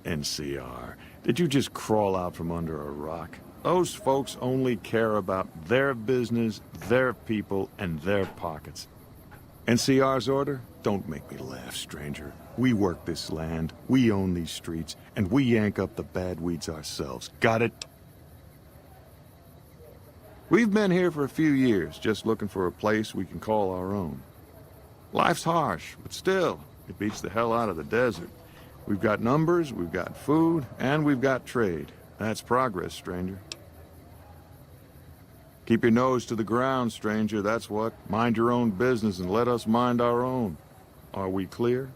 NCR, did you just crawl out from under a rock? Those folks only care about their business, their people, and their pockets. NCR's order? Don't make me laugh, stranger. We work this land, we own these streets, and we yank up the bad weeds ourselves. Got it? We've been here for a few years, just looking for a place we can call our own. Life's harsh, but still, it beats the hell out of the desert. We've got numbers, we've got food, and we've got trade. That's progress, stranger. Keep your nose to the ground, stranger, that's what. Mind your own business and let us mind our own. Are we clear?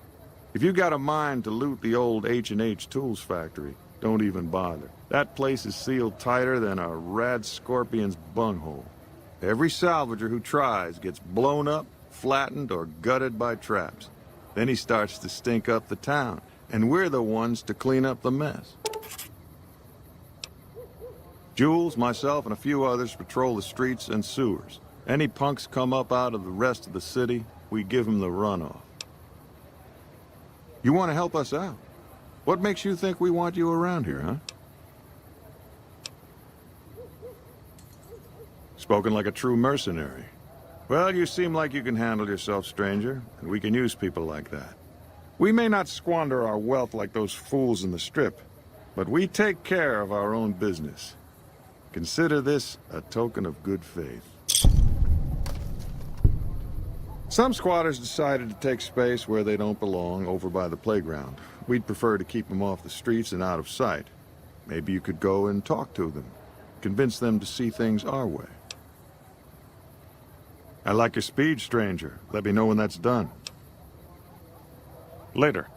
If you got a mind to loot the old H&H Tools factory, don't even bother. That place is sealed tighter than a rad scorpion's bunghole. Every salvager who tries gets blown up, flattened, or gutted by traps. Then he starts to stink up the town, and we're the ones to clean up the mess. Jules, myself, and a few others patrol the streets and sewers. Any punks come up out of the rest of the city, we give them the runoff. You want to help us out? What makes you think we want you around here, huh? Spoken like a true mercenary. Well, you seem like you can handle yourself, stranger, and we can use people like that. We may not squander our wealth like those fools in the Strip, but we take care of our own business. Consider this a token of good faith. Some squatters decided to take space where they don't belong, over by the playground. We'd prefer to keep them off the streets and out of sight. Maybe you could go and talk to them. Convince them to see things our way. I like your speed, stranger. Let me know when that's done. Later.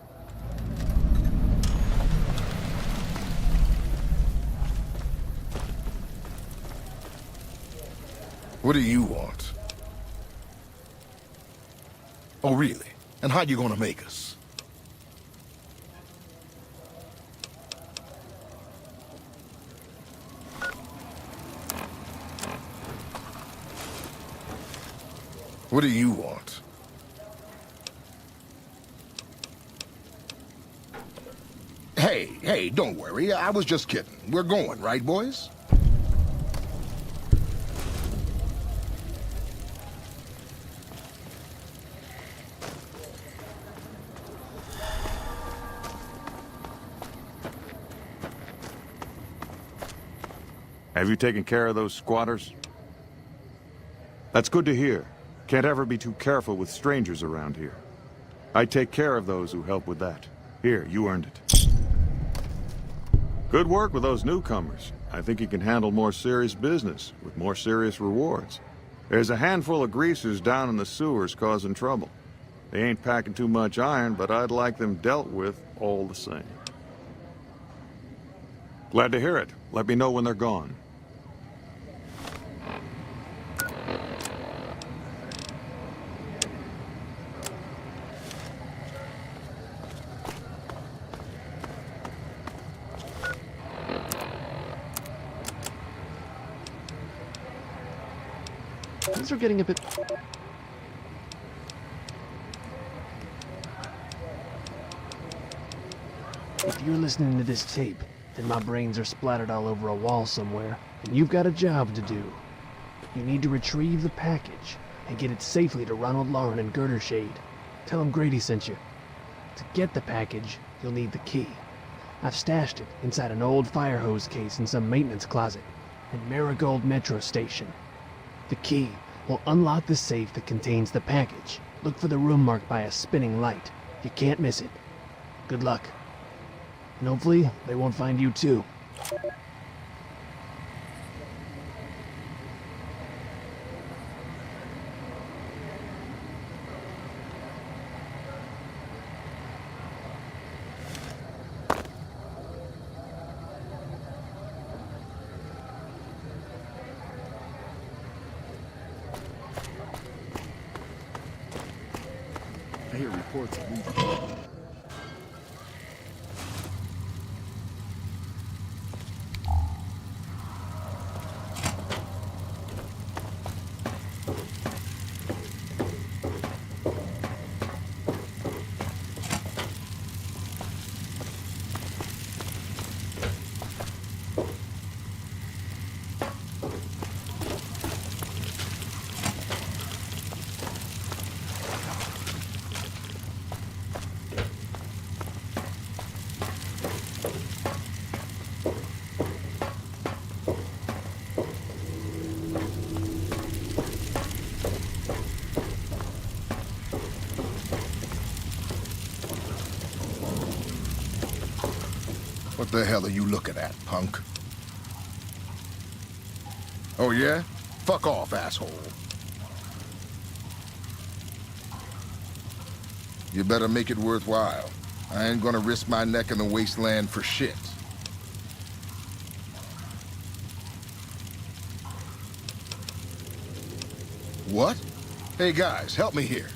What do you want? Oh, really? And how you gonna make us? What do you want? Hey, don't worry. I was just kidding. We're going, right, boys? Have you taken care of those squatters? That's good to hear. Can't ever be too careful with strangers around here. I take care of those who help with that. Here, you earned it. Good work with those newcomers. I think you can handle more serious business, with more serious rewards. There's a handful of greasers down in the sewers causing trouble. They ain't packing too much iron, but I'd like them dealt with all the same. Glad to hear it. Let me know when they're gone. Things are getting a bit... If you're listening to this tape, then my brains are splattered all over a wall somewhere, and you've got a job to do. You need to retrieve the package and get it safely to Ronald Lauren and Girder Shade. Tell them Grady sent you. To get the package, you'll need the key. I've stashed it inside an old fire hose case in some maintenance closet in Marigold Metro Station. The key will unlock the safe that contains the package. Look for the room marked by a spinning light. You can't miss it. Good luck. And hopefully, they won't find you too. I hear reports of these. What the hell are you looking at, punk? Oh, yeah? Fuck off, asshole. You better make it worthwhile. I ain't gonna risk my neck in the wasteland for shit. What? Hey, guys, help me here.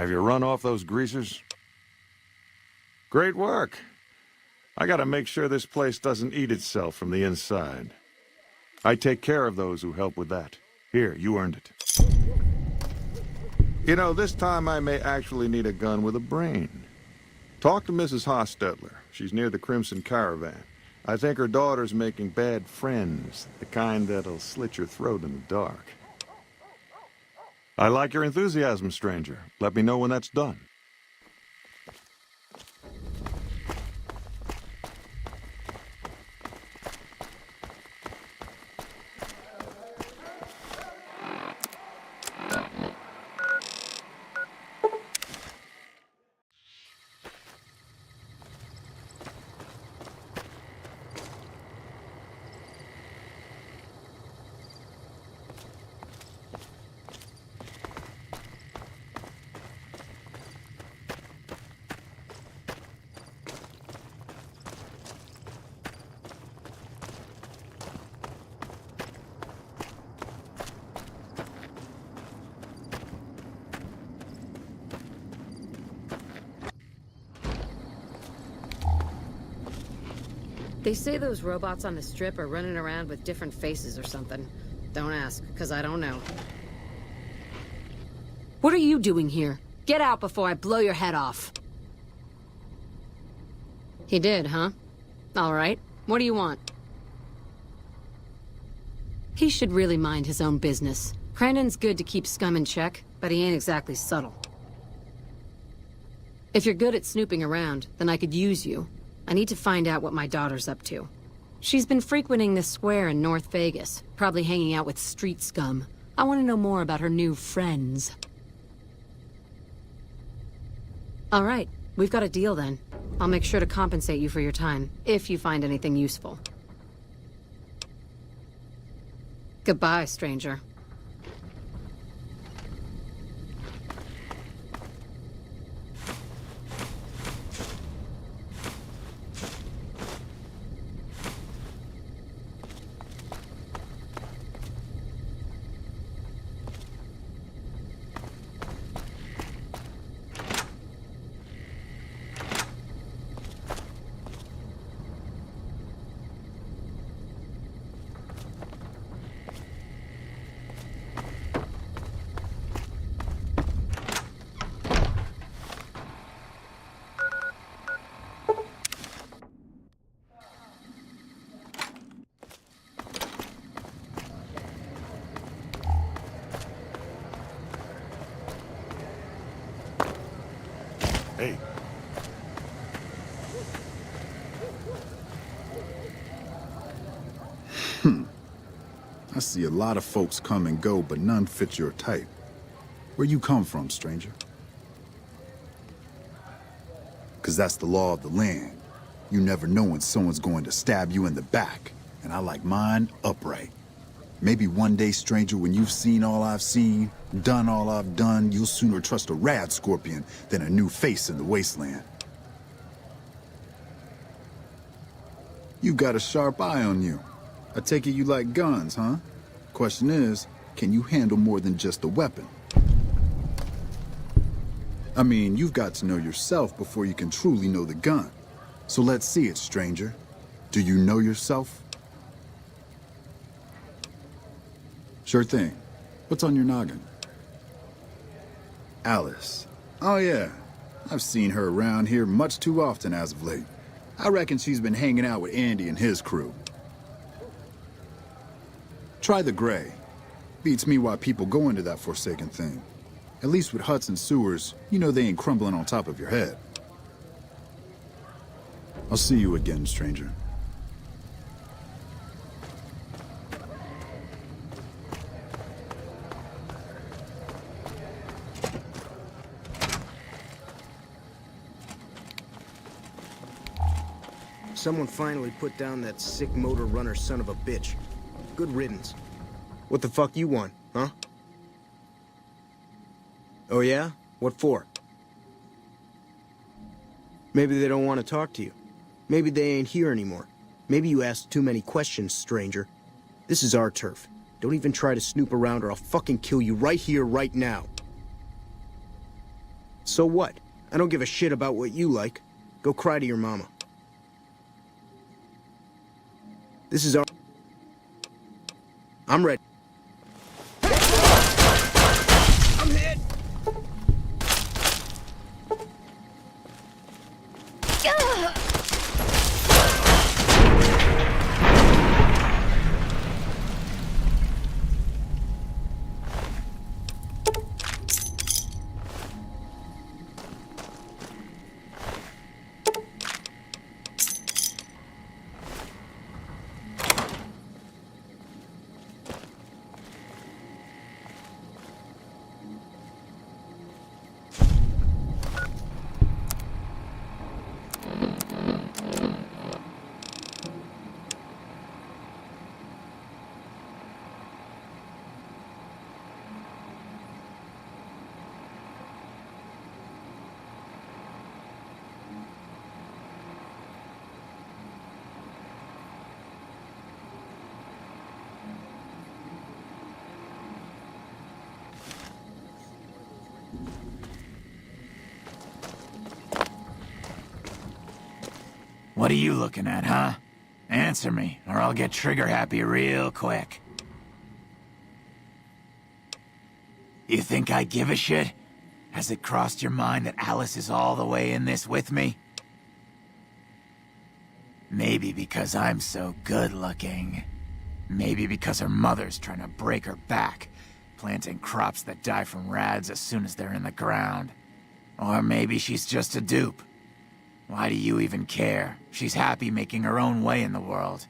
Have you run off those greasers? Great work. I gotta make sure this place doesn't eat itself from the inside. I take care of those who help with that. Here, you earned it. You know, this time I may actually need a gun with a brain. Talk to Mrs. Hostetler. She's near the Crimson Caravan. I think her daughter's making bad friends, the kind that'll slit your throat in the dark. I like your enthusiasm, stranger. Let me know when that's done. They say those robots on the strip are running around with different faces or something. Don't ask, because I don't know. What are you doing here? Get out before I blow your head off. He did, huh? All right. What do you want? He should really mind his own business. Crandon's good to keep scum in check, but he ain't exactly subtle. If you're good at snooping around, then I could use you. I need to find out what my daughter's up to. She's been frequenting this square in North Vegas, probably hanging out with street scum. I want to know more about her new friends. All right, we've got a deal then. I'll make sure to compensate you for your time, if you find anything useful. Goodbye, stranger. Hey. I see a lot of folks come and go, but none fit your type. Where you come from, stranger? 'Cause that's the law of the land. You never know when someone's going to stab you in the back, and I like mine upright. Maybe one day, stranger, when you've seen all I've seen, done all I've done, you'll sooner trust a rad scorpion than a new face in the wasteland. You got a sharp eye on you. I take it you like guns, huh? Question is, can you handle more than just a weapon? I mean, you've got to know yourself before you can truly know the gun. So let's see it, stranger. Do you know yourself? Sure thing. What's on your noggin? Alice. Oh yeah. I've seen her around here much too often as of late. I reckon she's been hanging out with Andy and his crew. Try the gray. Beats me why people go into that forsaken thing. At least with huts and sewers, you know they ain't crumbling on top of your head. I'll see you again, stranger. Someone finally put down that sick motor runner son of a bitch. Good riddance. What the fuck you want, huh? Oh yeah? What for? Maybe they don't want to talk to you. Maybe they ain't here anymore. Maybe you asked too many questions, stranger. This is our turf. Don't even try to snoop around or I'll fucking kill you right here, right now. So what? I don't give a shit about what you like. Go cry to your mama. This is our... I'm ready. I'm hit! What are you looking at, huh? Answer me, or I'll get trigger-happy real quick. You think I give a shit? Has it crossed your mind that Alice is all the way in this with me? Maybe because I'm so good-looking. Maybe because her mother's trying to break her back, planting crops that die from rads as soon as they're in the ground. Or maybe she's just a dupe. Why do you even care? She's happy making her own way in the world.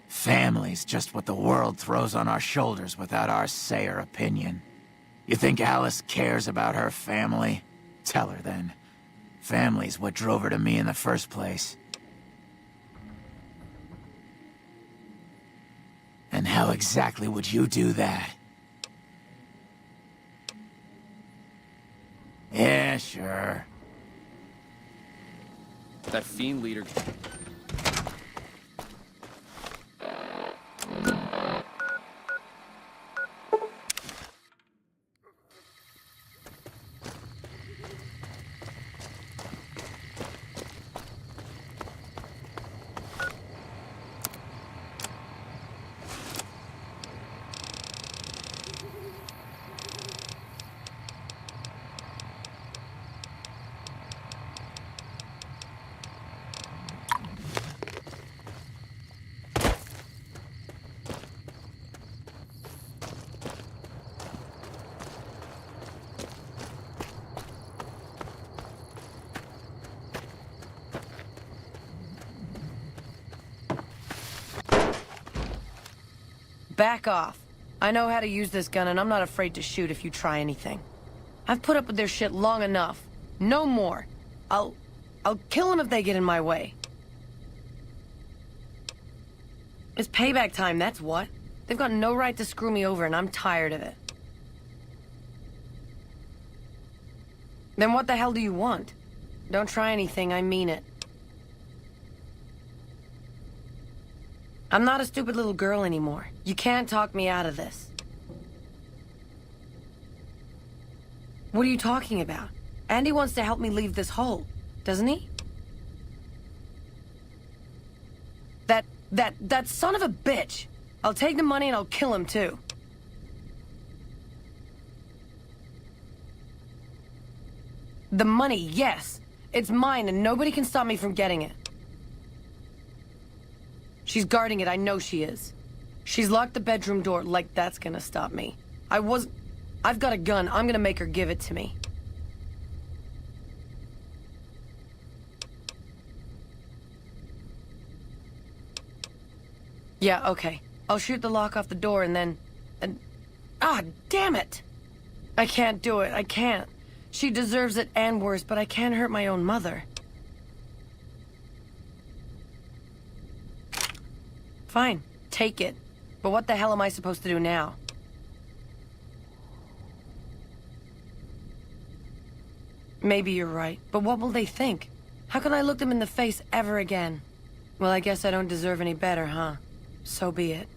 Family's just what the world throws on our shoulders without our say or opinion. You think Alice cares about her family? Tell her then. Family's what drove her to me in the first place. And how exactly would you do that? Yeah, sure. That fiend leader... Back off. I know how to use this gun, and I'm not afraid to shoot if you try anything. I've put up with their shit long enough. No more. I'll kill them if they get in my way. It's payback time, that's what. They've got no right to screw me over, and I'm tired of it. Then what the hell do you want? Don't try anything, I mean it. I'm not a stupid little girl anymore. You can't talk me out of this. What are you talking about? Andy wants to help me leave this hole, doesn't he? That son of a bitch! I'll take the money and I'll kill him too. The money, yes. It's mine and nobody can stop me from getting it. She's guarding it, I know she is. She's locked the bedroom door, like that's gonna stop me. I've got a gun, I'm gonna make her give it to me. Yeah, okay. I'll shoot the lock off the door and damn it! I can't do it, I can't. She deserves it and worse, but I can't hurt my own mother. Fine, take it. But what the hell am I supposed to do now? Maybe you're right, but what will they think? How can I look them in the face ever again? Well, I guess I don't deserve any better, huh? So be it.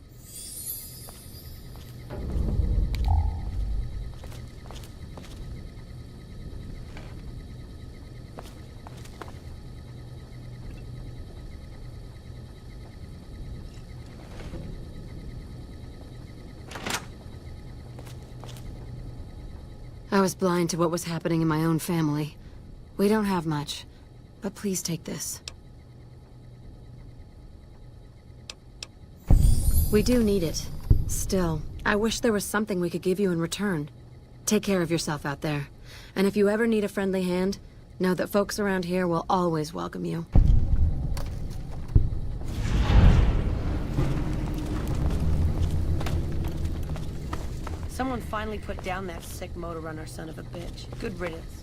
I was blind to what was happening in my own family. We don't have much, but please take this. We do need it. Still, I wish there was something we could give you in return. Take care of yourself out there. And if you ever need a friendly hand, know that folks around here will always welcome you. Someone finally put down that sick motor runner son of a bitch. Good riddance.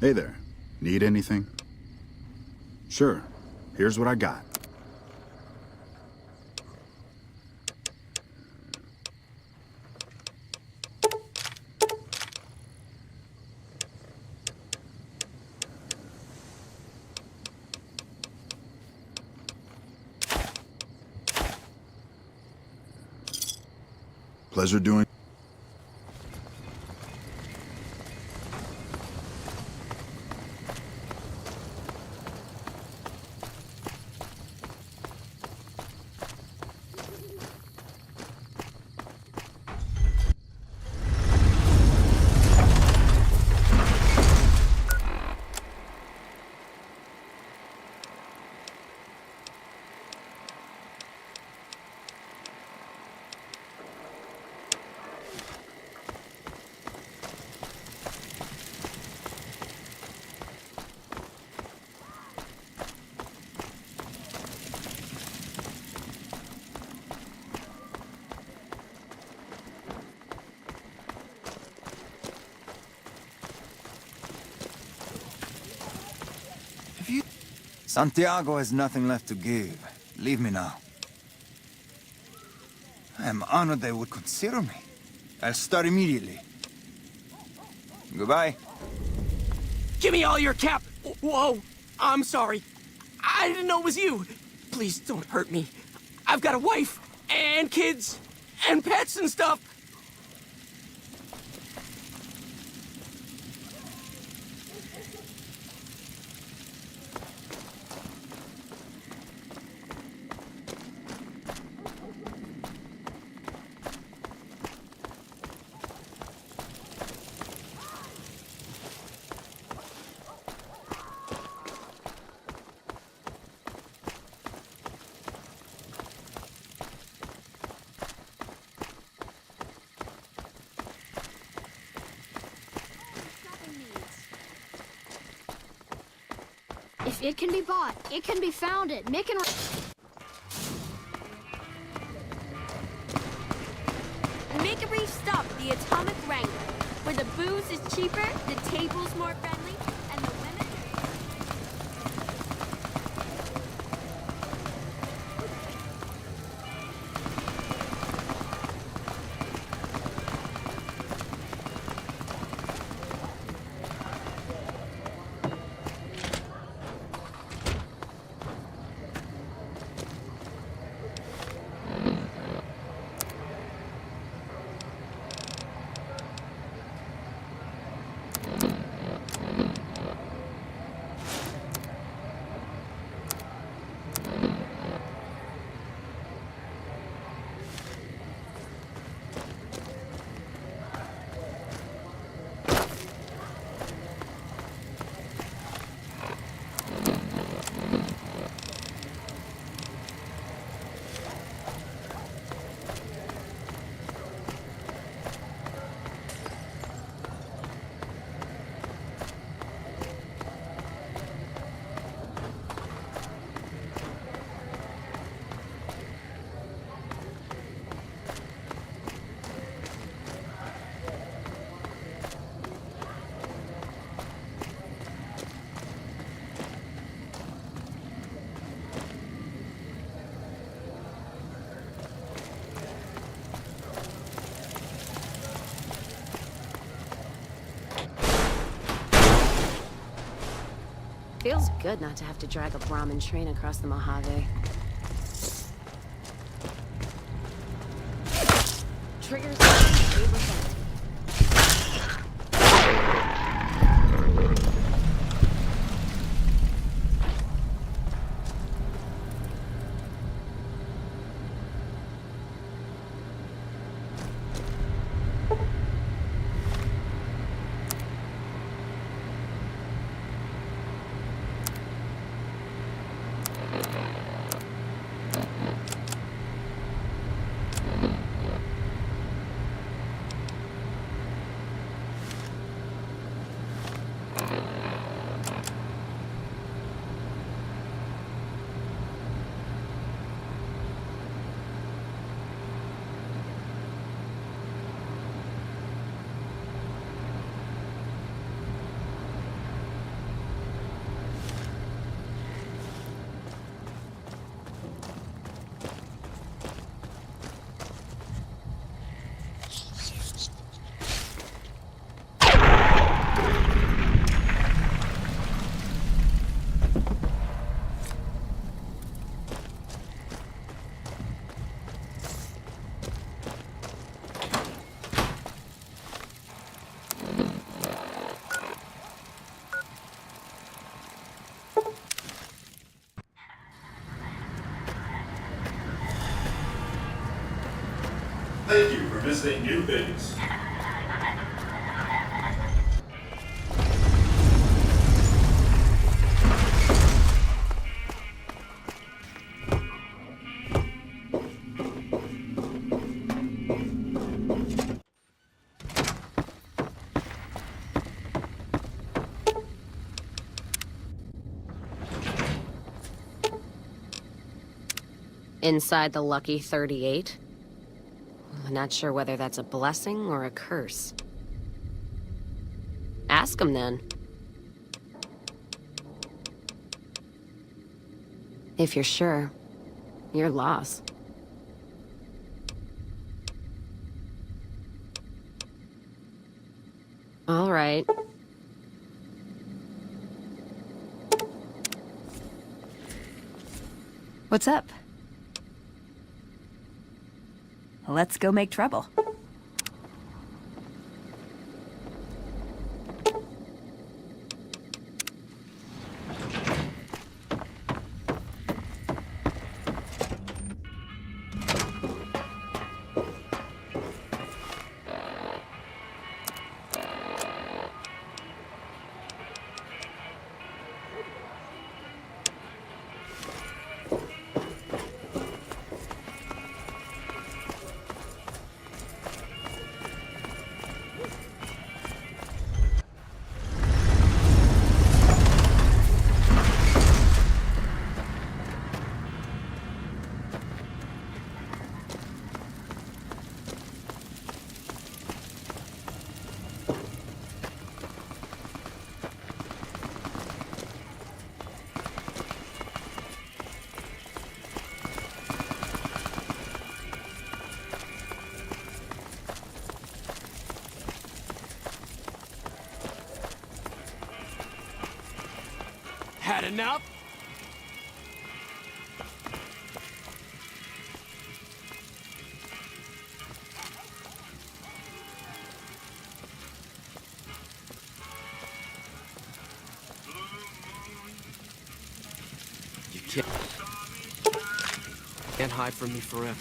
Hey there. Need anything? Sure. Here's what I got. Pleasure doing. Santiago has nothing left to give. Leave me now. I am honored they would consider me. I'll start immediately. Goodbye. Give me all your cap! Whoa! I'm sorry. I didn't know it was you. Please don't hurt me. I've got a wife, and kids, and pets and stuff. If it can be bought, it can be founded. Mick and... Make a brief stop at the Atomic Wrangler, where the booze is cheaper, the table's more friendly, and the women... Feels good not to have to drag a Brahmin train across the Mojave. Triggers on, cables on. Thank you for visiting New Vegas. Inside the lucky 38? I'm not sure whether that's a blessing or a curse. Ask him then. If you're sure, your loss. All right. What's up? Let's go make trouble. Had enough? You can't hide from me forever.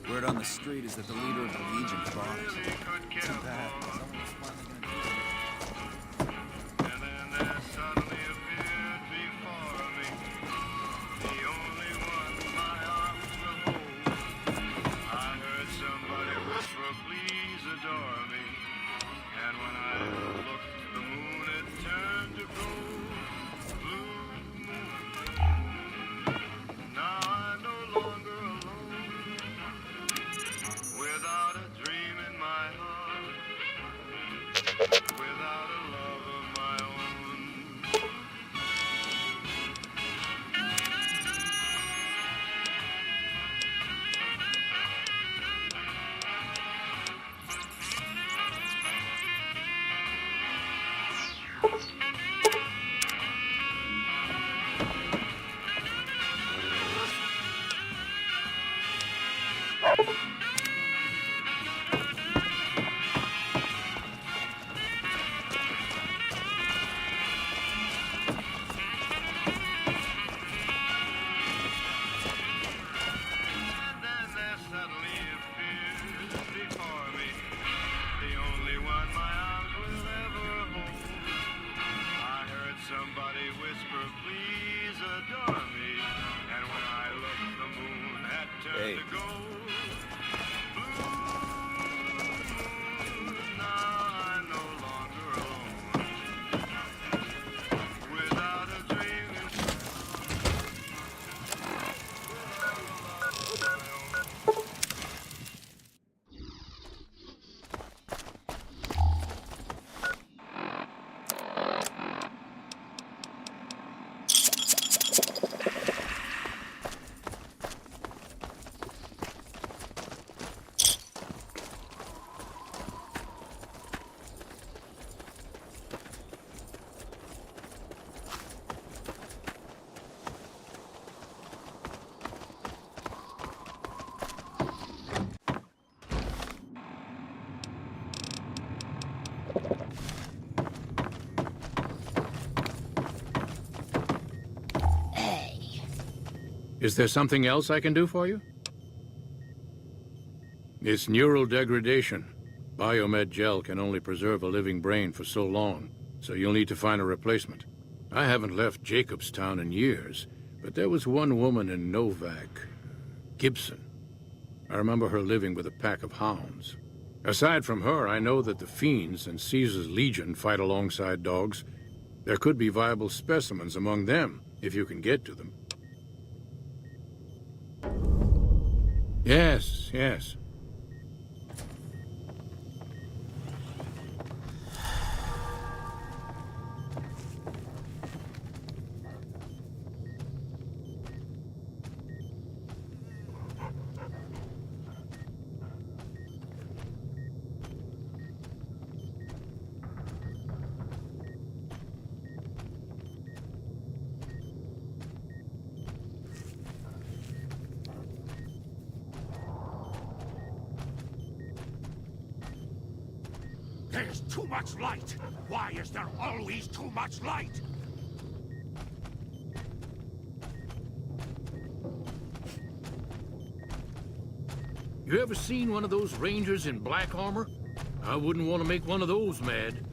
Word on the street is that the leader of the Legion's bought it. Too bad. Someone's finally gonna do it. Is there something else I can do for you? It's neural degradation. Biomed gel can only preserve a living brain for so long, so you'll need to find a replacement. I haven't left Jacobstown in years, but there was one woman in Novak, Gibson. I remember her living with a pack of hounds. Aside from her, I know that the Fiends and Caesar's Legion fight alongside dogs. There could be viable specimens among them, if you can get to them. Yes, yes. There's too much light! Why is there always too much light? You ever seen one of those rangers in black armor? I wouldn't want to make one of those mad.